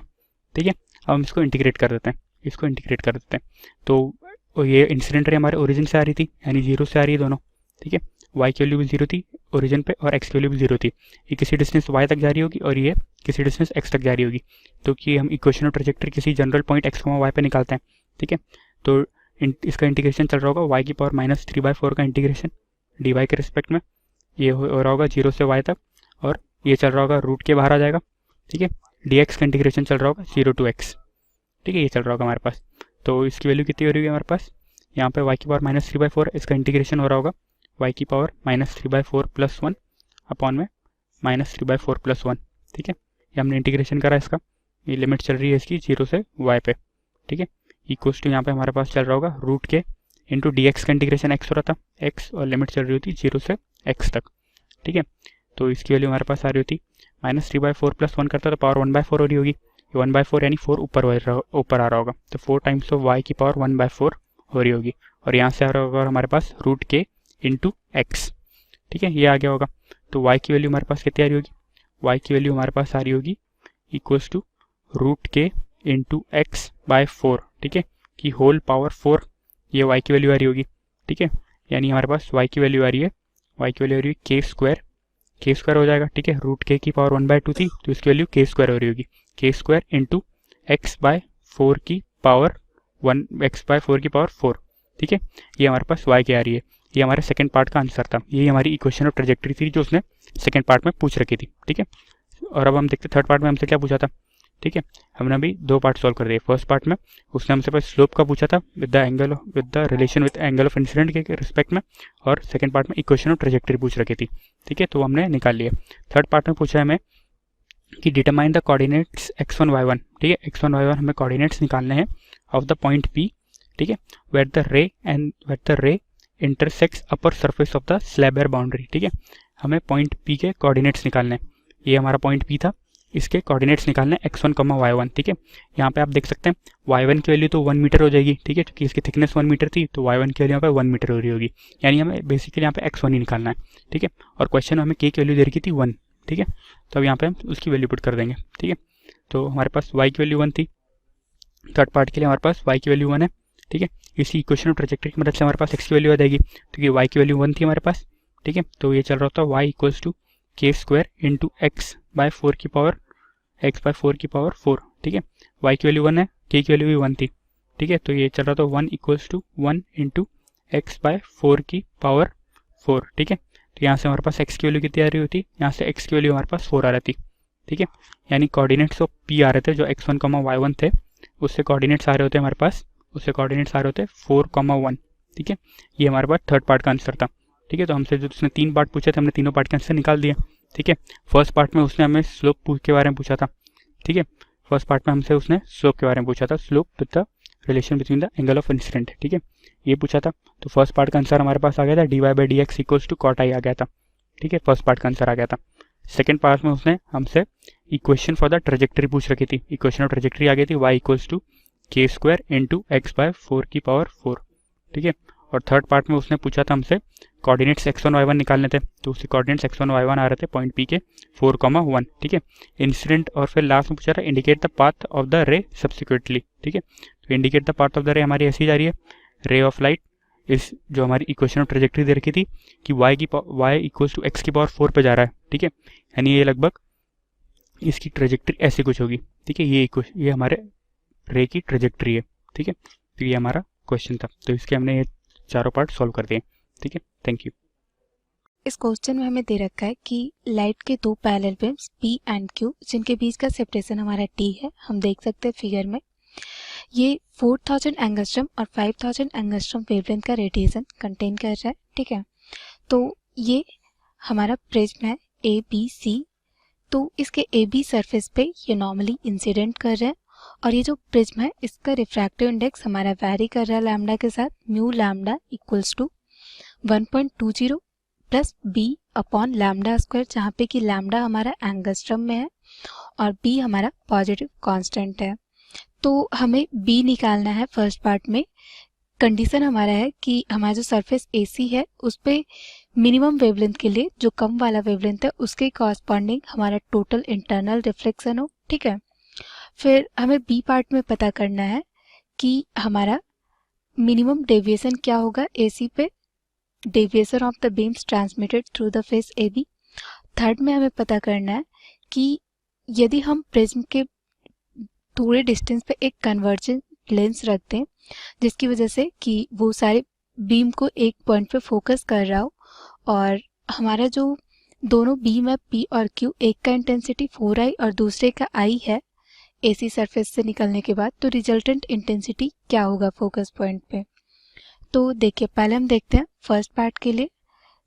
ठीक है। अब हम इसको इंटीग्रेट कर देते हैं, इसको इंटीग्रेट कर देते हैं, तो ये इंसिडेंट रे हमारे ओरिजिन से आ रही थी, यानी 0 से आ रही है दोनों, ठीक है, y की वैल्यू भी 0 थी ओरिजिन पे और x की वैल्यू भी 0 थी, ये किसी डिस्टेंस y तक जा रही होगी और ये किसी डिस्टेंस x तक जा रही होगी, तो कि हम इक्वेशन ऑफ ट्रेजेक्टरी किसी जनरल पॉइंट x, y पे निकालते हैं, ठीक है। तो इसका इंटीग्रेशन चल रहा होगा y की पावर माइनस 3/4 का इंटीग्रेशन dy के रिस्पेक्ट में, ये हो रहा होगा 0 से y तक, और ये चल रहा होगा रूट के बाहर आ जाएगा, ठीक है, dx का इंटीग्रेशन चल रहा होगा 0 to x, ठीक है, ये चल रहा होगा हमारे पास। तो इसकी वैल्यू कितनी हो रही है हमारे पास, यहाँ पे y की पावर माइनस 3/4, इसका इंटीग्रेशन हो रहा होगा y की पावर माइनस 3/4 प्लस 1 अपॉन में माइनस 3/4 प्लस 1, ठीक है, ये हमने इंटीग्रेशन करा इसका, ये लिमिट चल रही है इसकी 0 से y पे, ठीक है, इक्वल्स टू यहाँ पे हमारे पास चल रहा होगा रूट के इंटू dx का इंटीग्रेशन x हो रहा था, x और लिमिट चल रही होती 0 से x तक, ठीक है। तो इसकी वैल्यू हमारे पास आ रही होती माइनस 3/4 प्लस 1 करता तो पावर 1/4 हो रही होगी, 1/4 यानी 4 ऊपर आ रहा होगा, तो 4 टाइम्स ऑफ y की पावर 1/4 हो रही होगी, और यहाँ से आ रहा होगा हमारे पास रूट के इंटू एक्स, ठीक है, ये आ गया होगा। तो y की वैल्यू हमारे पास कितनी आ रही होगी, y की वैल्यू हमारे पास आ रही होगी इक्वल्स टू रूट के इंटू एक्स बाय 4, ठीक है, की होल पावर 4, ये y की वैल्यू आ रही होगी, ठीक है, यानी हमारे पास y की वैल्यू आ रही है, y की वैल्यू आ रही है k स्क्वायर हो जाएगा, ठीक है, रूट के की पावर 1/2 थी तो इसकी वैल्यू k स्क्वायर हो रही होगी, k square into x by 4 की पावर 4, ठीक है, ये हमारे पास y की आ रही है, ये हमारे सेकंड पार्ट का आंसर था, ये हमारी इक्वेशन ऑफ ट्रेजेक्टरी थी जो उसने सेकंड पार्ट में पूछ रखी थी, ठीक है। और अब हम देखते थर्ड पार्ट में हमसे क्या पूछा था, ठीक है, हमने अभी 2 पार्ट सॉल्व कर दिए। फर्स्ट पार्ट में उसने हमसे पास स्लोप का पूछा था with the relation with angle of incident के रिस्पेक्ट में, और सेकंड पार्ट में इक्वेशन ऑफ ट्रेजेक्टरी पूछ रखी थी, ठीक है, तो हमने निकाल लिया। थर्ड पार्ट में पूछा है हमें कि determine the coordinates x1 y1, ठीक है, x1 y1 हमें कोऑर्डिनेट्स निकालने हैं ऑफ द पॉइंट P, ठीक है, where the ray intersects upper surface of the slab air boundary, ठीक है, हमें पॉइंट P के कोऑर्डिनेट्स निकालने हैं। ये हमारा पॉइंट P था, इसके कोऑर्डिनेट्स निकालने x1, y1, ठीक है। यहाँ पे आप देख सकते हैं y1 की वैल्यू तो 1 मीटर हो जाएगी, ठीक है, क्योंकि इसकी थिकनेस 1 मीटर थी, तो y1 की वैल्यू यहाँ पे 1 मीटर हो रही होगी, यानी हमें बेसिकली यहाँ पे x1 ही निकालना है, ठीक है। और क्वेश्चन में हमें k की वैल्यू दे रखी थी 1, ठीक है, तो अब यहाँ पे हम उसकी वैल्यू पुट कर देंगे, ठीक है। तो हमारे पास y की वैल्यू 1 थी, थर्ड पार्ट के लिए हमारे पास y की वैल्यू 1 है, ठीक है। इसी इक्वेशन ऑफ ट्रैजेक्टरी की मदद से हमारे पास x की वैल्यू आ जाएगी, क्योंकि y की वैल्यू 1 थी हमारे पास, ठीक है। तो ये चल रहा होता है y equals to k square into x by 4 की पावर 4, ठीक है। y की वैल्यू 1 है, k की वैल्यू भी 1 थी, ठीक है। तो ये चल रहा था 1 equals to 1 into x by 4 की पावर 4, ठीक है। तो यहाँ से हमारे पास x की वैल्यू कितनी आ रही होती, यहाँ से x की वैल्यू हमारे पास 4 आ रही थी, ठीक है। यानी कोऑर्डिनेट्स ऑफ p आ रहे थे जो x1, y1 थे, उससे कोऑर्डिनेट्स आ रहे होते हमारे पास, उससे कोऑर्डिनेट्स आ रहे होते 4, 1, ठीक है। ये हमारे पास थर्ड पार्ट का आंसर था, ठीक है। तो हमसे जो उसने 3 पार्ट पूछे थे, हमने तीनों पार्ट का आंसर निकाल दिया, ठीक है। फर्स्ट पार्ट में उसने हमें स्लोप के बारे में पूछा था, ठीक है। फर्स्ट पार्ट में हमसे उसने स्लोप के बारे में पूछा था, slope with the relation between the angle of incident, ठीक है, ये पूछा था। तो फर्स्ट पार्ट का आंसर हमारे पास आ गया था dy/dx equals to cot i आ गया था, ठीक है, फर्स्ट पार्ट का आंसर आ गया था। सेकंड पार्ट में उसने हमसे इक्वेशन फॉर द ट्रेजेक्टरी पूछ रखी थी, इक्वेशन ऑफ ट्रेजेक्टरी आ गई थी y equals to k square into x by 4 की पावर 4, ठीक है। और थर्ड पार्ट में उसने पूछा था हमसे कोऑर्डिनेट्स x1, y1 निकालने थे, तो उसके कोऑर्डिनेट्स x1, y1 आ रहे थे पॉइंट P के 4, 1, ठीक है, इंसिडेंट। और फिर लास्ट में पूछा था indicate the path of the रे सब्सिक्वेंटली, ठीक है। तो indicate the path of the रे हमारी ऐसी जा रही है, रे ऑफ लाइट इस जो हमारी इक्वेशन ऑफ ट्रेजेक्टरी दे रखी थी कि y इक्वल्स टू x की पावर 4 पे जा रहा है, ठीक है, यानी ये लगभग इसकी ट्रेजेक्टरी ऐसी कुछ होगी, ठीक है। ये हमारे रे की ट्रेजेक्टरी है, ठीक है। तो ये हमारा क्वेश्चन था, तो इसके हमने ये चारों पार्ट सॉल्व कर दिए, ठीक है। Thank you. इस क्वेश्चन में हमें दे रखा है कि लाइट के दो parallel beams P and Q जिनके बीच का सेपरेशन हमारा T है, हम देख सकते हैं फिगर में, ये 4000 एंगस्ट्रम और 5000 एंगस्ट्रम वेवलेंथ का रेडिएशन कंटेन कर रहा है, ठीक है। तो ये हमारा प्रिज्म है ABC, तो इसके AB सरफेस पे ये नॉर्मली इंसिडेंट कर रहा है, और ये जो प्रिज्म है इसका रिफ्रैक्टिव इंडेक्स हमारा वैरी कर रहा है लैम्डा के साथ, mu lambda equals to 1.20 plus b upon lambda square, जहाँ पे कि लैम्डा हमारा एंगस्ट्रम में है और b हमारा पॉजिटिव कांस्टेंट है। तो हमें b निकालना है फर्स्ट पार्ट में। कंडीशन हमारा है कि हमारा जो सरफेस AC है उस पे मिनिमम वेवलेंथ के लिए जो कम वाला वेवलेंथ है उसके कॉरस्पॉन्डिंग हमारा टोटल इंटरनल रिफ्लेक्शन हो, ठीक है। फिर हमें बी पार्ट में पता करना है कि हमारा मिनिमम डेविएशन क्या होगा AC पे, deviation of the beams transmitted through the face AB। Third में हमें पता करना है कि यदि हम प्रिज्म के थोड़े डिस्टेंस पे एक कन्वर्जेंट लेंस रख दें जिसकी वजह से कि वो सारे बीम को एक पॉइंट पे फोकस कर रहा हो, और हमारा जो दोनों बीम है P और Q, एक का इंटेंसिटी 4i और दूसरे का I है AC सरफेस से निकलने के बाद, तो रिजल्टेंट इंटेंसिटी क्या होगा फोकस पॉइंट पे। तो देखिए पहले हम देखते हैं फर्स्ट पार्ट के लिए।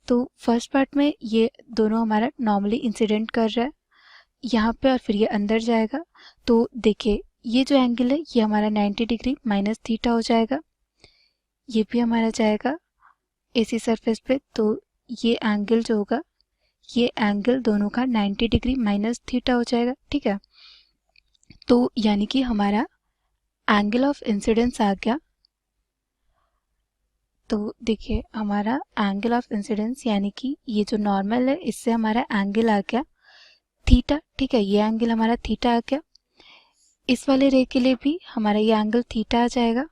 तो फर्स्ट पार्ट में ये दोनों हमारा नॉर्मली इंसिडेंट कर रहा है यहाँ पे और फिर ये अंदर जाएगा। तो देखिए ये जो एंगल है ये हमारा 90 डिग्री माइनस थीटा हो जाएगा, ये भी हमारा जाएगा AC सरफेस पे, तो ये एंगल जो होगा ये एंगल दोनों का 90 डिग्री माइनस थीटा हो जाएगा, ठीक है। तो यानी कि हमारा एंगल ऑफ इंसिडेंस आ गया। तो देखिए हमारा एंगल ऑफ इंसिडेंस यानी कि ये जो नॉर्मल है इससे हमारा एंगल आ गया थीटा, ठीक है, ये एंगल हमारा थीटा आ गया। इस वाले रे के लिए भी हमारा ये एंगल थीटा आ जाएगा,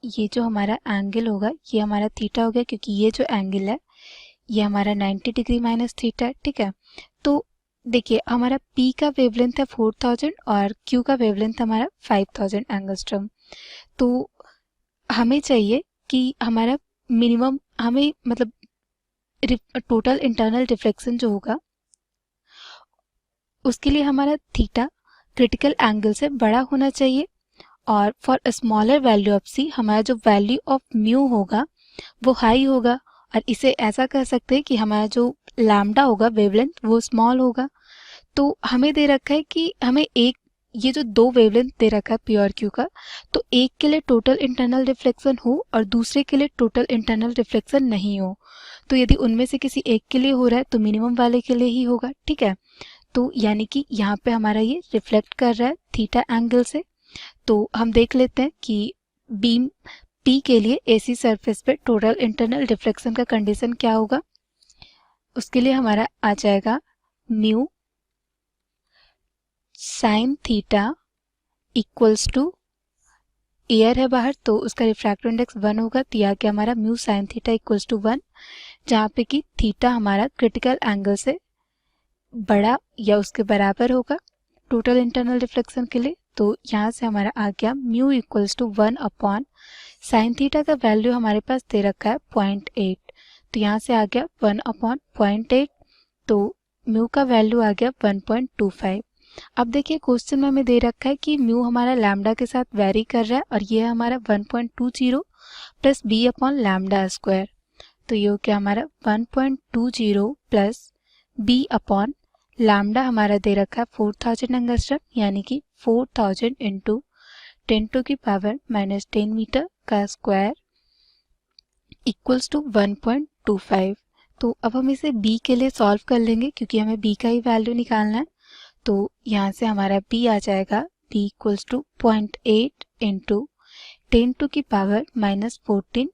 ये जो हमारा एंगल होगा ये हमारा थीटा हो गया, क्योंकि ये जो एंगल है ये हमारा 90 डिग्री माइनस थीटा है, ठीक है। तो देखिए हमारा P का वेवलेंथ है 4000 और Q का वेवलेंथ हमारा 5000 एंगस्ट्रम। तो हमें चाहिए कि हमारा मिनिमम, हमें मतलब टोटल इंटरनल रिफ्लेक्शन जो होगा उसके लिए हमारा थीटा क्रिटिकल एंगल से बड़ा होना चाहिए, और for a smaller value of C हमारा जो वैल्यू ऑफ म्यू होगा वो हाई होगा, और इसे ऐसा कह सकते हैं कि हमारा जो लैम्डा होगा वेवलेंथ वो स्मॉल होगा। तो हमें दे रखा है कि हमें एक ये जो दो वेवलेंथ दे रखा है P और Q का, तो एक के लिए टोटल इंटरनल रिफ्लेक्शन हो और दूसरे के लिए टोटल इंटरनल रिफ्लेक्शन नहीं हो। तो यदि उनमें से किसी एक के लिए हो रहा है तो मिनिमम वाले के लिए ही होगा, ठीक है। तो यानी कि यहाँ पे हमारा ये रिफ्लेक्ट कर रहा है थीटा एंगल से। तो हम देख लेते हैं कि बीम P के लिए AC सरफेस पे टोटल इंटरनल रिफ्लेक्शन का कंडीशन क्या होगा। उसके लिए हमारा आ जाएगा mu sine theta equals to, air है बाहर तो उसका रिफ्रैक्टिव इंडेक्स 1 होगा, तो यह क्या हमारा mu sine theta equals to 1, जहाँ पे कि थीटा हमारा क्रिटिकल एंगल से बड़ा या उसके बराबर होगा टोटल इंटरनल रिफ्लेक्शन के लिए। तो यहाँ से हमारा आ गया mu equals to 1 upon sine theta का वैल्यू हमारे पास दे रखा है 0.8, तो यहाँ से आ गया 1 अपॉन 0.8, तो म्यू का वैल्यू आ गया 1.25। अब देखिए क्वेश्चन में हमें दे रखा है कि म्यू हमारा लैम्डा के साथ वेरी कर रहा है और ये है हमारा 1.20 plus B upon lambda square, तो ये हो गया हमारा 1.20 प्लस बी अपॉन लैम्डा हमारा दे रखा है 4000 एंगस्ट्रम, यानी कि 4000 इंटू 10⁻⁻10 मीटर का स्क्वायर इक्वल्स टू 1.25। तो अब हम इसे b के लिए सॉल्व कर लेंगे क्योंकि हमें b का ही वैल्यू निकालना है। तो यहाँ से हमारा b आ जाएगा b equals to 0.8 into 10⁻⁻14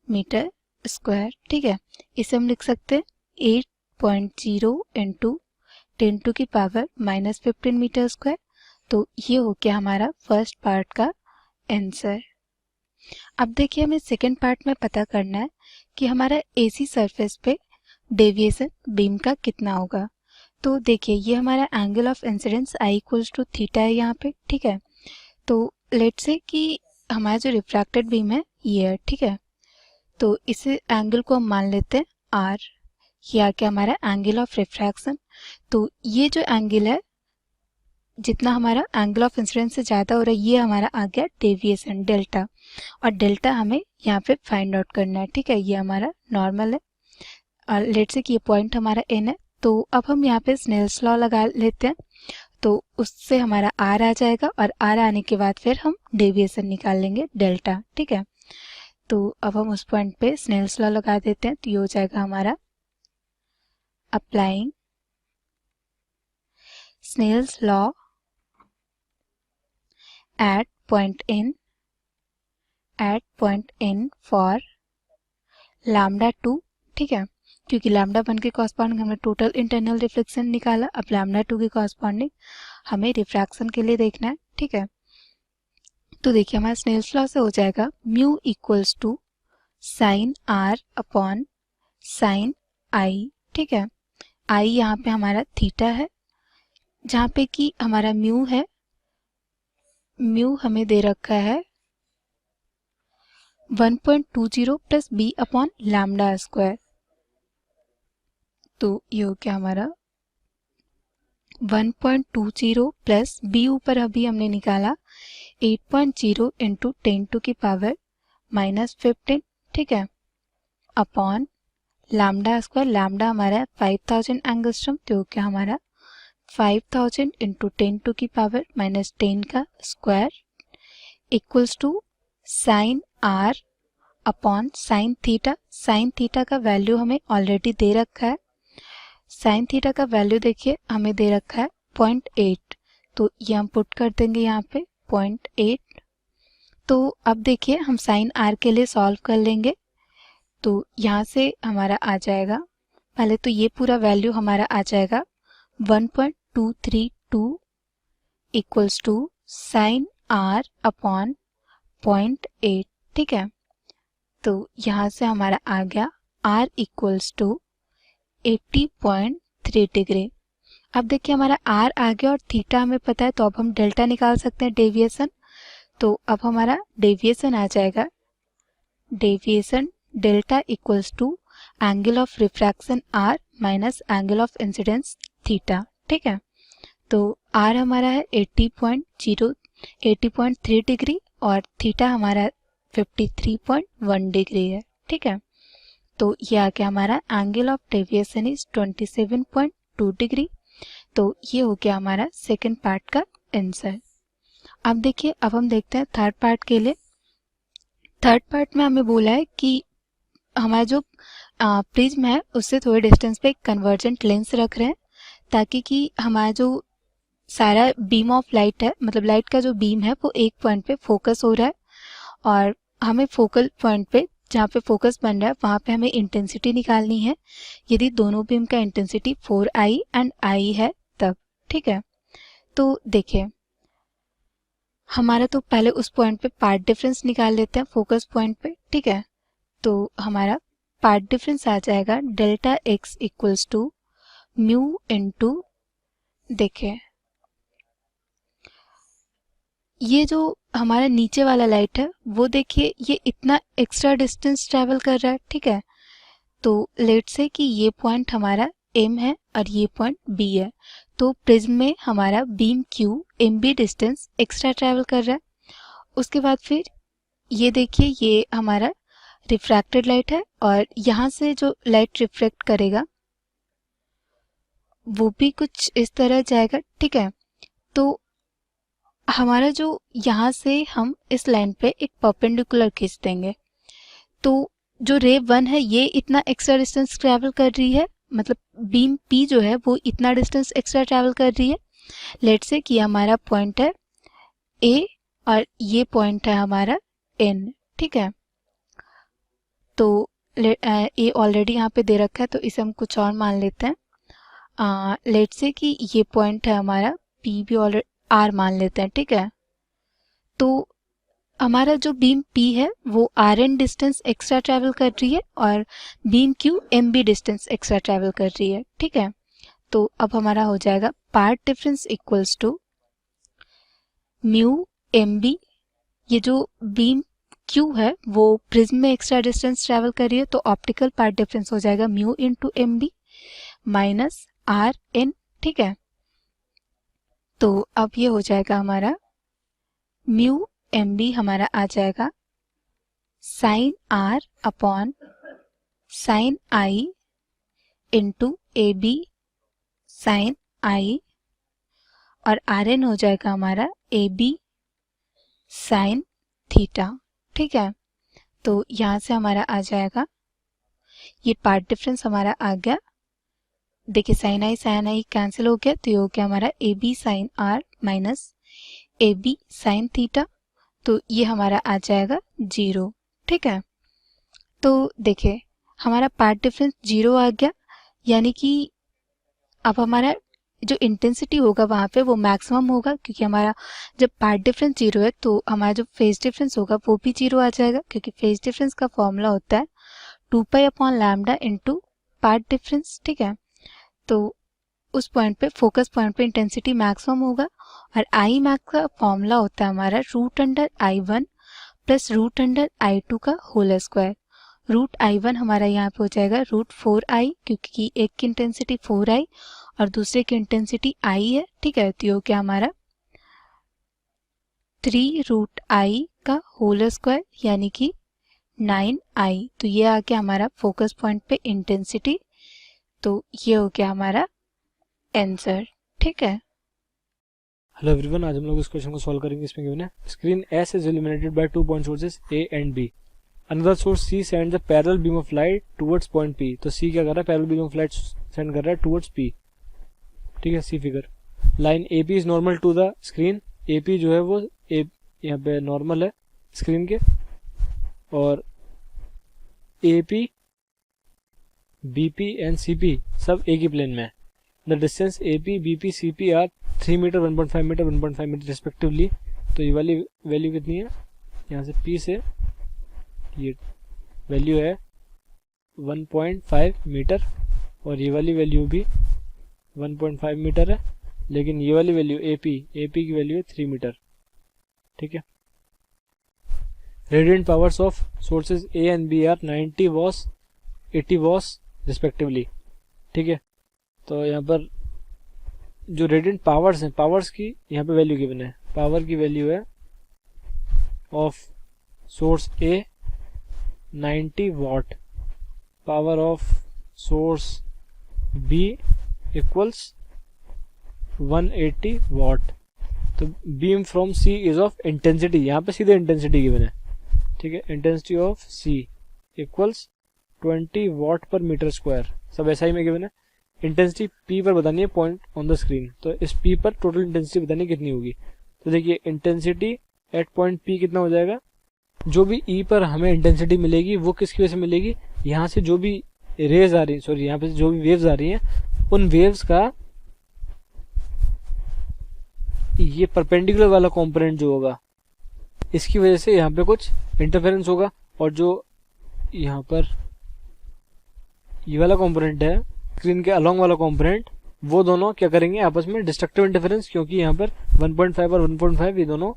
metre square. ठीक है, इसे हम लिख सकते हैं 8.0 इंटू 10⁻⁻15 मीटर स्क्वायर। तो ये हो गया हमारा फर्स्ट पार्ट का आंसर। अब देखिए हमें सेकेंड पार्ट में पता करना है कि हमारा AC सरफेस पे डेविएशन बीम का कितना होगा। तो देखिए ये हमारा angle of incidence I equals to theta है यहाँ पे। ठीक है, तो लेट्स से कि हमारा जो रिफ्रैक्टेड बीम है ये है। ठीक है, तो इस एंगल को हम मान लेते हैं R, ये आ गया हमारा एंगल ऑफ रिफ्रैक्शन। तो ये जो एंगल है जितना हमारा एंगल ऑफ इंसिडेंस से ज़्यादा हो रहा है ये हमारा आ गया डेविएशन डेल्टा, और डेल्टा हमें यहाँ पे फाइंड आउट करना है। ठीक है, ये हमारा नॉर्मल है और लेट्स से कि ये पॉइंट हमारा N है। तो अब हम यहाँ पे स्नेल्स लॉ लगा लेते हैं, तो उससे हमारा R आ जाएगा और R आने के बाद फिर हम डेविएशन निकाल लेंगे डेल्टा। ठीक है, तो अब हम उस पॉइंट पे स्नेल्स लॉ लगा देते हैं, तो ये हो जाएगा हमारा applying Snell's law at point n for lambda 2। ठीक है, क्योंकि लैम्डा 1 के कॉरस्पॉन्डिंग हमने टोटल इंटरनल रिफ्लेक्शन निकाला, अब लैम्डा 2 के कॉरस्पॉन्डिंग हमें रिफ्रैक्शन के लिए देखना है। ठीक है, तो देखिए हमारा स्नेल्स लॉ से हो जाएगा mu equals to sine R upon sine I। ठीक है, I यहाँ पे हमारा थीटा है, जहाँ पे कि हमारा म्यू है, म्यू हमें दे रखा है 1.20 plus B upon lambda square. तो ये हो गया हमारा 1.20 प्लस बी ऊपर अभी हमने निकाला 8.0 इंटू 10⁻⁻15। ठीक है, अपॉन लैम्डा स्क्वायर, लैम्डा हमारा 5000 एंगस्ट्रम, तो हो गया हमारा 5000 इंटू 10⁻⁻10 का square equals to sine R upon sine theta. Sine theta का वैल्यू हमें ऑलरेडी दे रखा है, साइन थीटा का वैल्यू देखिए हमें दे रखा है 0.8, तो ये हम पुट कर देंगे यहाँ पे 0.8। तो अब देखिए हम साइन R के लिए सॉल्व कर लेंगे, तो यहाँ से हमारा आ जाएगा, पहले तो ये पूरा वैल्यू हमारा आ जाएगा 1.232 equals to sine R upon 0.8। ठीक है, तो यहाँ से हमारा आ गया R इक्वल्स टू 80.3 डिग्री। अब देखिए हमारा R आ गया और थीटा हमें पता है, तो अब हम डेल्टा निकाल सकते हैं डेविएशन। तो अब हमारा डेविएशन आ जाएगा, deviation delta equals to angle of refraction R minus angle of incidence theta. ठीक है, तो R हमारा है 80.3 डिग्री और थीटा हमारा 53.1 डिग्री है। ठीक है, तो ये आ गया हमारा angle of deviation is 27.2 degree. तो ये हो गया हमारा सेकंड पार्ट का आंसर। अब देखिए अब हम देखते हैं थर्ड पार्ट के लिए। थर्ड पार्ट में हमें बोला है कि हमारा जो प्रिज्म है उससे थोड़े डिस्टेंस पे एक कन्वर्जेंट लेंस रख रहे हैं, ताकि कि हमारा जो सारा बीम ऑफ लाइट है, मतलब लाइट का जो बीम है वो एक पॉइंट पे फोकस हो रहा है और हमें फोकल पॉइंट पे जहाँ पे फोकस बन रहा है वहाँ पे हमें इंटेंसिटी निकालनी है, यदि दोनों बीम का इंटेंसिटी 4i एंड i है तब। ठीक है, तो देखिए हमारा तो पहले उस पॉइंट पे पार्ट डिफरेंस निकाल लेते हैं फोकस पॉइंट पे। ठीक है, तो हमारा पार्ट डिफरेंस आ जाएगा delta x equals to mu into, देखिए ये जो हमारा नीचे वाला लाइट है वो देखिए ये इतना एक्स्ट्रा डिस्टेंस ट्रैवल कर रहा है। ठीक है, तो लेट से कि ये पॉइंट हमारा M है और ये पॉइंट B है, तो प्रिज्म में हमारा beam Q MB distance extra travel कर रहा है। उसके बाद फिर ये देखिए ये हमारा रिफ्रैक्टेड लाइट है और यहाँ से जो लाइट रिफ्लेक्ट करेगा वो भी कुछ इस तरह जाएगा। ठीक है, तो हमारा जो यहाँ से हम इस लाइन पे एक परपेंडिकुलर खींच देंगे, तो जो रे 1 है ये इतना एक्स्ट्रा डिस्टेंस ट्रैवल कर रही है, मतलब बीम P जो है वो इतना डिस्टेंस एक्स्ट्रा ट्रैवल कर रही है। लेट से कि हमारा पॉइंट है A और ये पॉइंट है हमारा N। ठीक है, तो A ऑलरेडी यहाँ पे दे रखा है तो इसे हम कुछ और मान लेते हैं। लेट से कि ये पॉइंट है हमारा P भी ऑलरेडी R मान लेते हैं। ठीक है, तो हमारा जो बीम P है वो RN डिस्टेंस एक्स्ट्रा ट्रैवल कर रही है और beam Q MB distance extra travel कर रही है। ठीक है, तो अब हमारा हो जाएगा part difference equals to mu MB, ये जो बीम Q है वो प्रिज्म में एक्स्ट्रा डिस्टेंस ट्रैवल कर रही है तो ऑप्टिकल पार्ट डिफरेंस हो जाएगा mu into MB minus RN। ठीक है, तो अब ये हो जाएगा हमारा म्यू MB हमारा आ जाएगा sine R upon sine I into AB sine I और RN हो जाएगा हमारा AB साइन थीटा। ठीक है, तो यहाँ से हमारा आ जाएगा ये पार्ट डिफरेंस हमारा आ गया। देखिए साइन I कैंसिल हो गया तो ये हो गया हमारा AB sine R minus AB sine theta, तो ये हमारा आ जाएगा 0। ठीक है, तो देखिए हमारा पार्ट डिफरेंस 0 आ गया, यानी कि अब हमारा जो इंटेंसिटी होगा वहाँ पे वो मैक्सिमम होगा, क्योंकि हमारा जब पार्ट डिफरेंस 0 है तो हमारा जो फेज डिफरेंस होगा वो भी 0 आ जाएगा, क्योंकि फेज डिफरेंस का फॉर्मूला होता है 2 upon lambda into path difference. ठीक है, तो उस पॉइंट पे फोकस पॉइंट पे इंटेंसिटी मैक्सिमम होगा और आई मैक्स का फॉर्मूला होता है हमारा √I1 प्लस √I2 का होल स्क्वायर। √I1 हमारा यहाँ पे हो जाएगा √4I, क्योंकि एक की इंटेंसिटी 4I और दूसरे की इंटेंसिटी I है। ठीक है, तो ये हो गया हमारा 3√I का होल स्क्वायर यानी कि 9I। तो ये आ गया हमारा फोकस पॉइंट पे इंटेंसिटी, तो ये हो गया हमारा आंसर। ठीक है, हेलो एवरीवन, आज हम लोग इस क्वेश्चन को सॉल्व करेंगे। इसमें गिवन है screen S is illuminated by 2 point sources A and B. Another source C sends a parallel beam of light towards point P. तो C क्या कर रहा है, parallel beam of light send कर रहा है टुवर्ड्स P। ठीक है, see figure. Line AP is normal to the screen. AP जो है वो यहाँ पे नॉर्मल है स्क्रीन के, और AP BP एंड CP सब एक ही प्लेन में है। The distance AP BP CP are 3 metre 1.5 metre 1.5 metre respectively. तो ये वाली वैल्यू कितनी है, यहाँ से P से ये वैल्यू है 1.5 मीटर और ये वाली वैल्यू भी 1.5 मीटर है, लेकिन ये वाली वैल्यू AP की वैल्यू है 3 मीटर। ठीक है, radiant powers of sources A and B are 90 watts 80 watts respectively. ठीक है, तो यहाँ पर जो रेडिएंट पावर्स हैं, पावर्स की यहाँ पे वैल्यू गिवन है। पावर की वैल्यू है of source A 90 watt, power of source B equals 180 watt. तो beam from C is of intensity, यहाँ पे सीधे इंटेंसिटी गिवन है। ठीक है, intensity of C equals 20 watt per metre square, सब SI में गिवन है। इंटेंसिटी P पर बतानी है पॉइंट ऑन द स्क्रीन। तो इस P पर टोटल इंटेंसिटी बतानी कितनी होगी। तो देखिए इंटेंसिटी एट पॉइंट P कितना हो जाएगा, जो भी E पर हमें इंटेंसिटी मिलेगी वो किसकी वजह से मिलेगी, यहाँ से जो भी रेज आ रही है, सॉरी यहाँ पे जो भी वेव्स आ रही हैं उन वेव्स का ये परपेंडिकुलर वाला कंपोनेंट जो होगा इसकी वजह से यहाँ पे कुछ इंटरफेरेंस होगा, और जो यहाँ पर ये वाला कंपोनेंट है स्क्रीन के अलोंग वाला कंपोनेंट, वो दोनों क्या करेंगे आपस में डिस्ट्रक्टिव इंटरफेरेंस, क्योंकि यहाँ पर 1.5 और 1.5 ये दोनों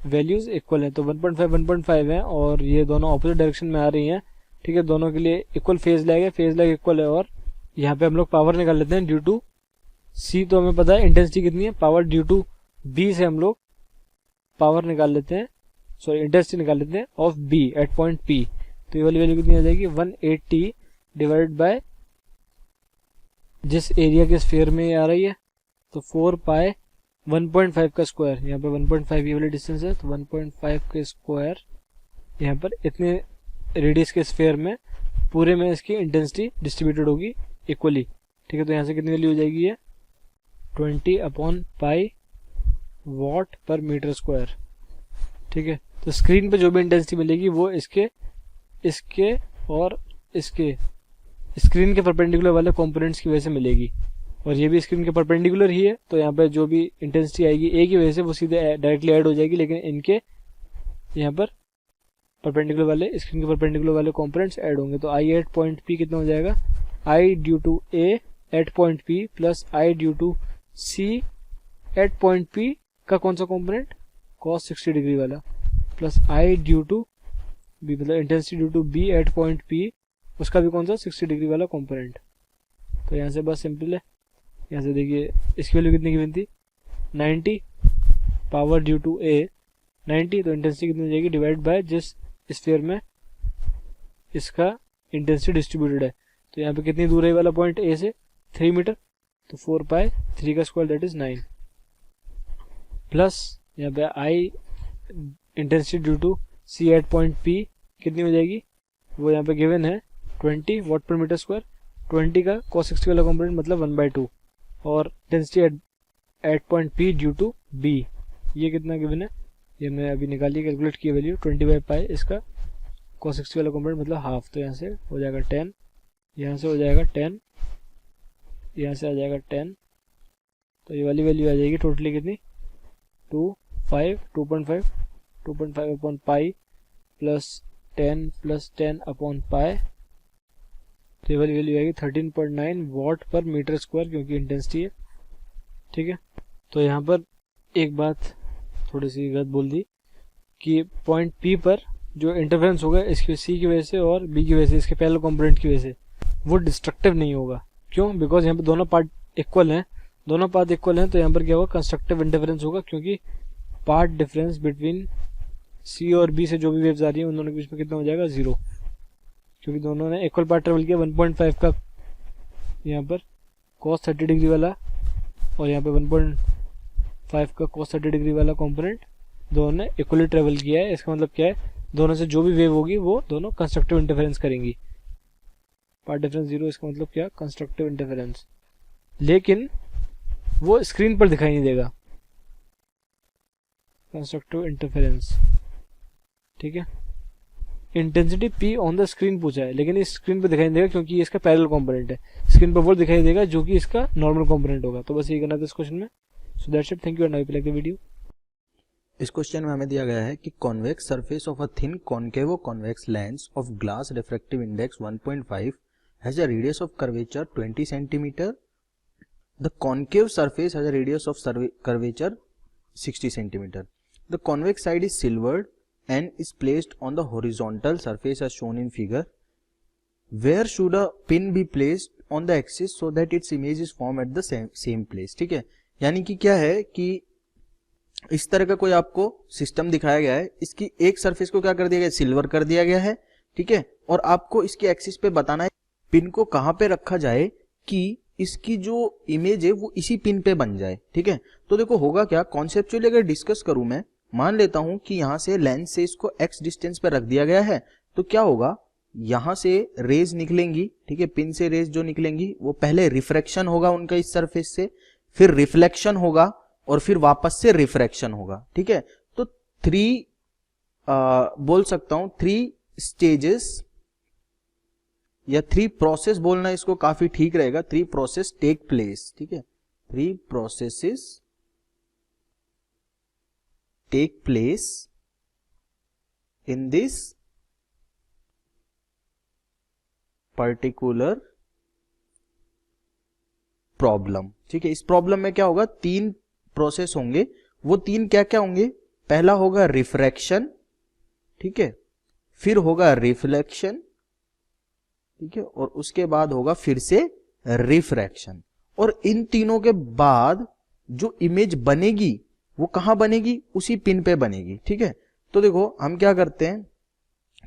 वैल्यूज इक्वल है। तो 1.5 है और ये दोनों ऑपोजिट डायरेक्शन में आ रही हैं, ठीक है। दोनों के लिए इक्वल फेज लैग है, फेज लैग इक्वल है। और यहाँ पे हम लोग पावर निकाल लेते हैं ड्यू टू सी, तो हमें पता है इंटेंसिटी कितनी है, पावर ड्यू टू बी से हम लोग पावर निकाल लेते हैं, सॉरी इंटेंसिटी निकाल लेते हैं of B at point P. तो ये वाली वैल्यू कितनी आ जाएगी 180 डिवाइडेड बाय जिस एरिया के स्फीयर में आ रही है, तो 4 पाई 1.5 का स्क्वायर, यहाँ पे 1.5 ये वाली डिस्टेंस है, तो 1.5 के स्क्वायर यहाँ पर इतने रेडियस के स्फीयर में पूरे में इसकी इंटेंसिटी डिस्ट्रीब्यूटेड होगी इक्वली, ठीक है। तो यहाँ से कितनी वैल्यू हो जाएगी ये 20/पाई वॉट पर मीटर स्क्वायर, ठीक है। तो स्क्रीन पे जो भी इंटेंसिटी मिलेगी वो इसके और इसके स्क्रीन के परपेंडिकुलर वाले कंपोनेंट्स की वजह से मिलेगी, और ये भी स्क्रीन के परपेंडिकुलर ही है। तो यहाँ पे जो भी इंटेंसिटी आएगी ए की वजह से वो सीधे डायरेक्टली ऐड हो जाएगी, लेकिन इनके यहाँ पर परपेंडिकुलर वाले स्क्रीन के परपेंडिकुलर वाले कंपोनेंट्स ऐड होंगे। तो आई एट पॉइंट पी कितना हो जाएगा, I due to A at point P plus I due to C at point P का कौन सा कंपोनेंट cos 60 डिग्री वाला, plus I due to B मतलब intensity due to B at point P उसका भी कौन सा 60 डिग्री वाला कंपोनेंट। तो यहाँ से बस सिंपल है, यहाँ से देखिए इसकी वैल्यू कितनी गिवन थी 90, पावर ड्यू टू ए 90, तो इंटेंसिटी कितनी हो जाएगी डिवाइड बाय जिस स्फीयर में इसका इंटेंसिटी डिस्ट्रीब्यूटेड है। तो यहाँ पे कितनी दूर है वाला पॉइंट ए से 3 मीटर, तो 4 पाई 3 का स्क्वायर दैट इज 9, प्लस यहाँ पे I intensity due to C at point P कितनी हो जाएगी, वो यहाँ पे गिवन है 20 वॉट पर मीटर स्क्वायर, 20 का cos 60 वाला कंपोनेंट मतलब 1/2, और intensity at point P due to B ये कितना गिवन है, ये हमने अभी निकाली कैलकुलेट की वैल्यू 20/पाई इसका cos 60 वाला कंपोनेंट मतलब हाफ। तो यहाँ से हो जाएगा 10, यहाँ से हो जाएगा 10, यहाँ से आ जाएगा 10, तो ये वाली वैल्यू आ जाएगी टोटली कितनी 2.5 upon pi plus 10 upon pi, तो ये वाली वैल्यू आएगी 13.9 वॉट पर मीटर स्क्वायर, क्योंकि इंटेंसिटी है, ठीक है। तो यहाँ पर एक बात थोड़ी सी गलत बोल दी कि पॉइंट P पर जो इंटरफेरेंस होगा इसकी C की वजह से और B की वजह से, इसके पैरेलल कंपोनेंट की वजह से, वो डिस्ट्रक्टिव नहीं होगा। क्यों? बिकॉज यहाँ पे दोनों पार्ट इक्वल हैं, तो यहाँ पर क्या होगा कंस्ट्रक्टिव इंटरफेरेंस होगा, क्योंकि पार्ट डिफरेंस बिटवीन C और B से जो भी वेव्स आ रही है उन दोनों के बीच में कितना हो जाएगा 0, क्योंकि दोनों ने इक्वल पार्ट ट्रेवल किया। 1.5 का यहाँ पर cos 30 डिग्री वाला और यहाँ पे 1.5 का cos 30 डिग्री वाला कंपोनेंट दोनों ने इक्वली ट्रेवल किया है। इसका मतलब क्या है, दोनों से जो भी वेव होगी वो दोनों कंस्ट्रक्टिव इंटरफेरेंस करेंगी। पार्ट डिफरेंस 0 इसका मतलब क्या, कंस्ट्रक्टिव इंटरफेरेंस, लेकिन वो स्क्रीन पर दिखाई नहीं देगा कंस्ट्रक्टिव इंटरफेरेंस, ठीक है। Intensity P on the screen पूछा है, लेकिन इस स्क्रीन पर दिखाई नहीं देगा क्योंकि ये इसका पैरेलल कंपोनेंट है। स्क्रीन पर वो दिखाई देगा जो कि इसका नॉर्मल कंपोनेंट होगा। तो बस ये करना था इस क्वेश्चन में। So that's it, thank you and I will like the video. इस क्वेश्चन में हमें दिया गया है कि convex surface of a thin concave convex lens of glass refractive index 1.5 has a radius of curvature 20 centimetre. The concave surface has a radius of curvature 60 centimetre. The convex side is silvered and is placed on the horizontal surface as shown in figure. Where should a pin be placed on the axis so that its image is formed at the same place? ठीक है, यानी कि क्या है कि इस तरह का कोई आपको सिस्टम दिखाया गया है, इसकी एक सरफेस को क्या कर दिया गया, सिल्वर कर दिया गया है, ठीक है, और आपको इसके एक्सिस पे बताना है पिन को कहाँ पे रखा जाए कि इसकी जो इमेज है वो इसी पिन पे बन जाए, ठीक है। तो देखो होगा क्या, कॉन्सेप्चुअली अगर डिस्कस करूं मैं, मान लेता हूं कि यहां से लेंस से इसको x डिस्टेंस पर रख दिया गया है, तो क्या होगा, यहां से रेज निकलेंगी, ठीक है, पिन से रेज जो निकलेंगी वो पहले रिफ्रैक्शन होगा उनका इस सरफेस से, फिर रिफ्लेक्शन होगा और फिर वापस से रिफ्रैक्शन होगा, ठीक है। तो बोल सकता हूं 3 स्टेजेस या 3 प्रोसेस बोलना इसको काफी ठीक रहेगा। 3 प्रोसेस टेक प्लेस, ठीक है, 3 processes take place in this particular problem, ठीक है। इस प्रॉब्लम में क्या होगा, 3 प्रोसेस होंगे। वो 3 क्या क्या होंगे, पहला होगा रिफ्रैक्शन, ठीक है, फिर होगा रिफ्लेक्शन, ठीक है, और उसके बाद होगा फिर से रिफ्रैक्शन। और इन तीनों के बाद जो इमेज बनेगी वो कहां बनेगी, उसी पिन पे बनेगी, ठीक है। तो देखो हम क्या करते हैं,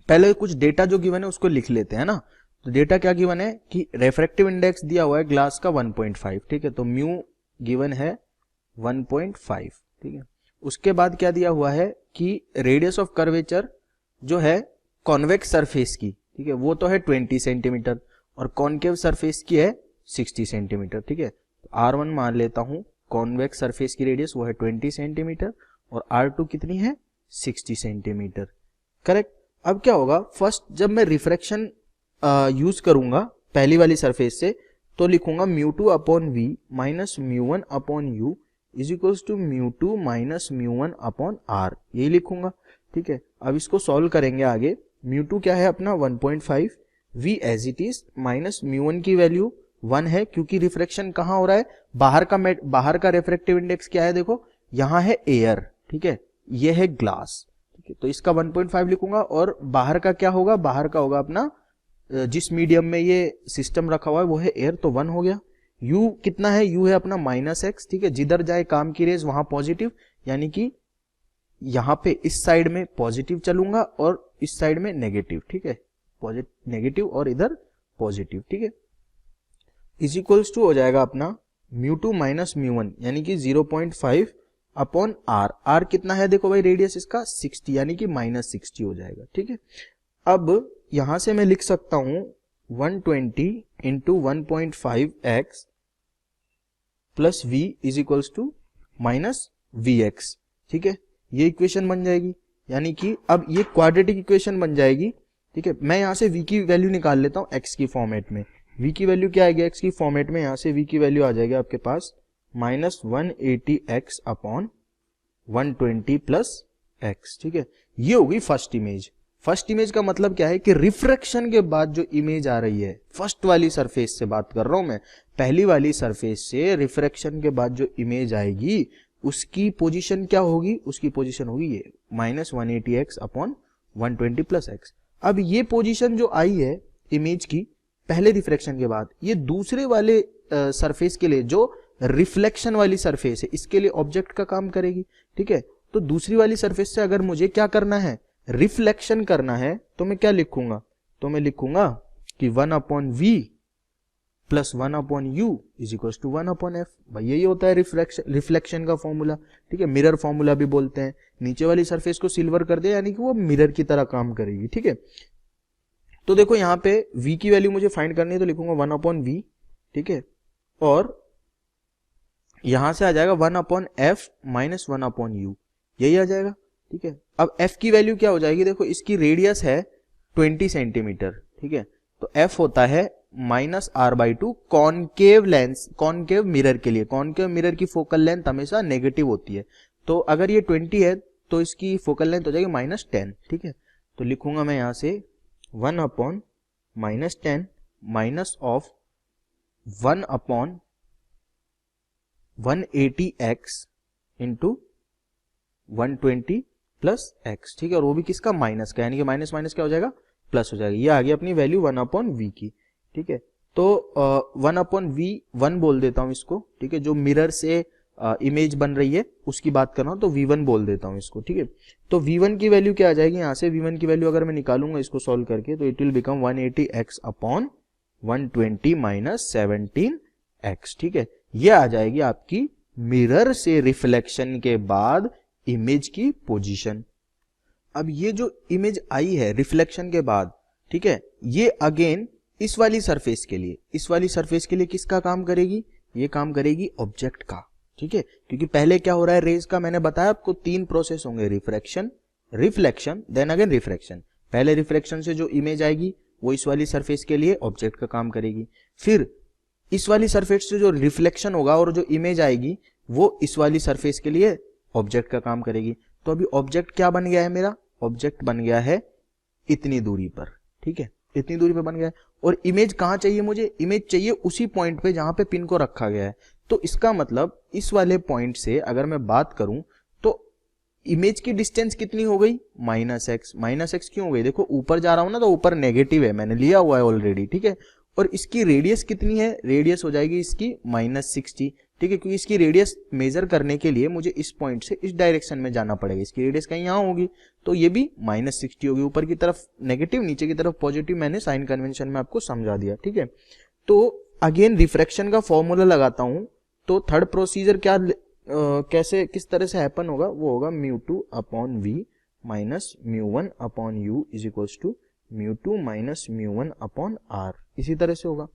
पहले कुछ डेटा जो गिवन है उसको लिख लेते हैं ना। तो डेटा क्या गिवन है कि रेफ्रेक्टिव इंडेक्स दिया हुआ है ग्लास का 1.5, ठीक है, तो म्यू गिवन है 1.5, ठीक है। उसके बाद क्या दिया हुआ है कि रेडियस ऑफ कर्वेचर जो है कॉन्वेक्स सरफेस की, ठीक है, वो तो है 20 सेंटीमीटर और कॉन्केव सरफेस की है 60 सेंटीमीटर, ठीक है। तो R1 मान लेता हूं, कॉन्वेक्स सरफेस की रेडियस वो है 20 सेंटीमीटर और R2 कितनी है 60 सेंटीमीटर, करेक्ट। अब क्या होगा, फर्स्ट जब मैं रिफ्रैक्शन यूज करूंगा पहली वाली सरफेस से, तो लिखूंगा μ2 upon V minus μ1 upon U is equals to μ2 minus μ1 upon R, यही लिखूंगा, ठीक है। अब इसको सॉल्व करेंगे आगे। μ2 क्या है अपना 1.5, v as it is, minus μ1 की वैल्यू 1 है क्योंकि रिफ्रैक्शन कहां हो रहा है, बाहर का रिफ्रैक्टिव इंडेक्स क्या है, देखो यहां है एयर, ठीक है, ये है ग्लास, ठीक है। तो इसका 1.5 लिखूंगा और बाहर का क्या होगा, बाहर का होगा अपना जिस मीडियम में ये सिस्टम रखा हुआ है वो है एयर, तो 1 हो गया। u कितना है, u है अपना -x, ठीक है, जिधर जाए काम की रेज वहां पॉजिटिव, यानी कि यहां पे इस साइड में पॉजिटिव चलूंगा और इस साइड में नेगेटिव, ठीक है, नेगेटिव और इधर पॉजिटिव, ठीक है, इज इक्वल्स टू हो जाएगा अपना μ2 माइनस μ1 यानी कि 0.5 अपॉन r। r कितना है देखो भाई, रेडियस इसका 60 यानी कि -60 हो जाएगा, ठीक है। अब यहां से मैं लिख सकता हूं 120 into 1.5x plus v is equals to minus vx, ठीक है, ये इक्वेशन बन जाएगी, यानी कि अब ये क्वाड्रेटिक इक्वेशन बन जाएगी, ठीक है। मैं यहां से v की वैल्यू निकाल लेता हूं x की फॉर्मेट में। v की वैल्यू क्या आएगी x की फॉर्मेट में, यहां से v की वैल्यू आ जाएगी आपके पास -180x अपॉन 120 प्लस x, ठीक है। ये होगी फर्स्ट इमेज। फर्स्ट इमेज का मतलब क्या है कि रिफ्रैक्शन के बाद जो इमेज आ रही है, फर्स्ट वाली सरफेस से बात कर रहा हूं मैं, पहली वाली सरफेस से रिफ्रैक्शन के बाद जो इमेज आएगी उसकी पोजीशन क्या होगी, उसकी पोजीशन होगी ये -180x अपॉन 120 प्लस x। अब ये पोजीशन जो आई है इमेज की पहले रिफ्रैक्शन के बाद, ये दूसरे वाले सरफेस के लिए जो रिफ्लेक्शन वाली सरफेस है इसके लिए ऑब्जेक्ट का काम करेगी, ठीक है। तो दूसरी वाली सरफेस से अगर मुझे क्या करना है, रिफ्लेक्शन करना है, तो मैं क्या लिखूंगा, तो मैं लिखूंगा कि 1 upon V plus 1 upon U is equal to 1 upon F. भाई यही होता है रिफ्लेक्शन का फॉर्मूला, ठीक है, मिरर फॉर्मूला भी बोलते हैं। नीचे वाली सरफेस को सिल्वर कर दे यानी कि वो मिरर की तरह काम करेगी, ठीक है। तो देखो यहाँ पे v की वैल्यू मुझे फाइंड करनी है, तो लिखूंगा 1 अपॉन वी, ठीक है, और यहां से आ जाएगा 1 upon F minus 1 upon you, यही आ जाएगा, ठीक है। अब f की वैल्यू क्या हो जाएगी, देखो इसकी रेडियस है 20 सेंटीमीटर, ठीक है, तो f होता है -r/2 concave lens, concave mirror के लिए। कॉनकेव मिरर की फोकल लेंथ हमेशा नेगेटिव होती है, तो अगर ये 20 है तो इसकी फोकल लेंथ हो जाएगी -10, ठीक है। तो लिखूंगा मैं यहां से 1 upon -10 minus of 1 upon 180x into 120 plus x, ठीक है, और वो भी किसका, माइनस का, यानी कि माइनस माइनस क्या हो जाएगा, प्लस हो जाएगा। ये आ गई अपनी वैल्यू 1 अपॉन वी की, ठीक है। तो 1 अपॉन वी 1 बोल देता हूं इसको, ठीक है, जो मिरर से इमेज बन रही है उसकी बात कर रहा हूं, तो v1 बोल देता हूं इसको, ठीक है। तो v1 की वैल्यू क्या आ जाएगी, यहां से v1 की वैल्यू अगर मैं निकालूंगा इसको सॉल्व करके, तो it will become 180x upon 120 minus 17x, ठीक है। ये आ जाएगी आपकी मिरर से रिफ्लेक्शन के बाद इमेज की पोजीशन। अब ये जो इमेज आई है रिफ्लेक्शन के बाद, ठीक है। ये अगेन इस वाली सरफेस के लिए, इस वाली सरफेस के लिए किसका काम करेगी, ये काम करेगी ऑब्जेक्ट का, ठीक है। क्योंकि पहले क्या हो रहा है रेज का, मैंने बताया आपको 3 प्रोसेस होंगे, refraction, reflection, then again refraction. पहले रिफ्रैक्शन से जो इमेज आएगी वो इस वाली सरफेस के लिए ऑब्जेक्ट का काम करेगी, फिर इस वाली सरफेस से जो रिफ्लेक्शन होगा और जो इमेज आएगी वो इस वाली सरफेस के लिए ऑब्जेक्ट का काम करेगी। तो अभी ऑब्जेक्ट क्या बन गया है मेरा, ऑब्जेक्ट बन गया है इतनी दूरी पर, ठीक है, इतनी दूरी पर बन गया है। और इमेज कहां चाहिए मुझे, इमेज चाहिए उसी पॉइंट पे जहां पे पिन को रखा गया है। तो इसका मतलब इस वाले पॉइंट से अगर मैं बात करूं तो इमेज की डिस्टेंस कितनी हो गई, -x। -x क्यों हो गई, देखो ऊपर जा रहा हूं ना तो ऊपर नेगेटिव है, मैंने लिया हुआ है ऑलरेडी, ठीक है। और इसकी रेडियस कितनी है, रेडियस हो जाएगी इसकी -60, ठीक है। क्योंकि इसकी रेडियस मेजर करने के लिए मुझे इस पॉइंट से इस डायरेक्शन में जाना पड़ेगा, इसकी रेडियस कहीं यहां होगी, तो ये भी -60 होगी, ऊपर की तरफ नेगेटिव नीचे की तरफ पॉजिटिव, मैंने साइन कन्वेंशन में आपको समझा दिया, ठीक है। तो अगेन रिफ्रैक्शन का फॉर्मूला लगाता हूं, तो थर्ड प्रोसीजर क्या कैसे किस तरह से हैपन होगा, वो होगा μ2/v minus μ1/u is equals to μ2 minus μ1/r, इसी तरह से होगा।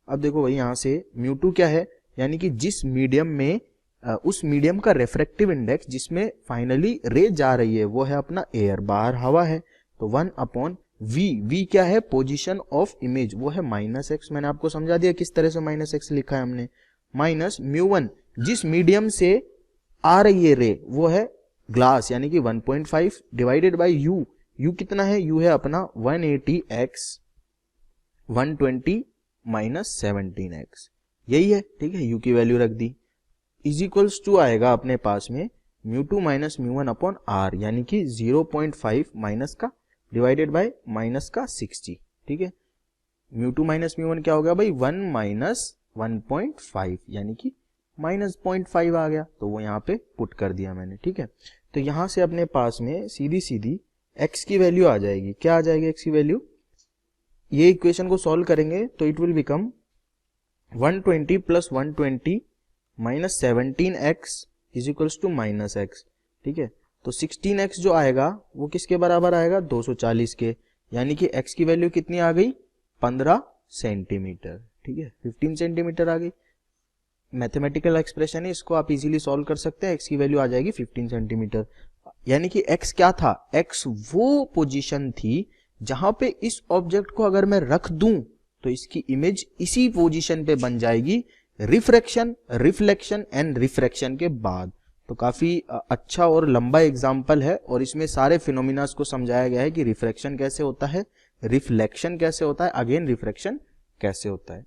अब देखो भाई यहाँ से μ2 क्या है, यानी कि जिस मीडियम में उस मीडियम का रेफ्रेक्टिव इंडेक्स जिसमें फाइनली रे जा रही है वो है अपना एयर, बाहर हवा है, तो 1/v, v क्या है, पोजीशन ऑफ इमेज, वो है -x, मैंने आपको समझा दिया किस तरह से -x लिखा है हमने, माइनस μ1 जिस मीडियम से आ रही है रे वो है ग्लास, यानी कि 1.5 डिवाइडेड बाय u, u कितना है, u है अपना 180x 120 माइनस 17x, यही है, ठीक है। u की वैल्यू रख दी, इज इक्वल्स टू आएगा अपने पास में μ2 माइनस μ1/r, यानी कि 0.5 माइनस का डिवाइडेड बाय माइनस का 60, ठीक है। μ2 माइनस μ1 क्या हो गया भाई, 1 माइनस 1.5, यानी कि -0.5 आ गया, तो वो यहाँ पे पुट कर दिया मैंने, ठीक है। तो यहाँ से अपने पास में सीधी सीधी x की वैल्यू आ जाएगी, क्या आ जाएगी x की वैल्यू, ये इक्वेशन को सॉल्व करेंगे तो it will become 120 plus 120 minus 17x is equals to -x, ठीक है। तो 16x जो आएगा वो किसके बराबर आएगा, 240 के, यानी कि x की वैल्यू कितनी आ गई, 15 सेंटीमीटर, ठीक है, 15 सेंटीमीटर आ गई। मैथमेटिकल एक्सप्रेशन है, इसको आप इजीली सॉल्व कर सकते हैं, x की वैल्यू आ जाएगी 15 सेंटीमीटर, यानी कि x क्या था, x वो पोजीशन थी जहां पे इस ऑब्जेक्ट को अगर मैं रख दूं तो इसकी इमेज इसी पोजीशन पे बन जाएगी रिफ्रैक्शन, रिफ्लेक्शन एंड रिफ्रैक्शन के बाद। तो काफी अच्छा और लंबा एग्जाम्पल है और इसमें सारे फिनोमिनास को समझाया गया है कि रिफ्रैक्शन कैसे होता है, रिफ्लेक्शन कैसे होता है, अगेन रिफ्रैक्शन कैसे होता है।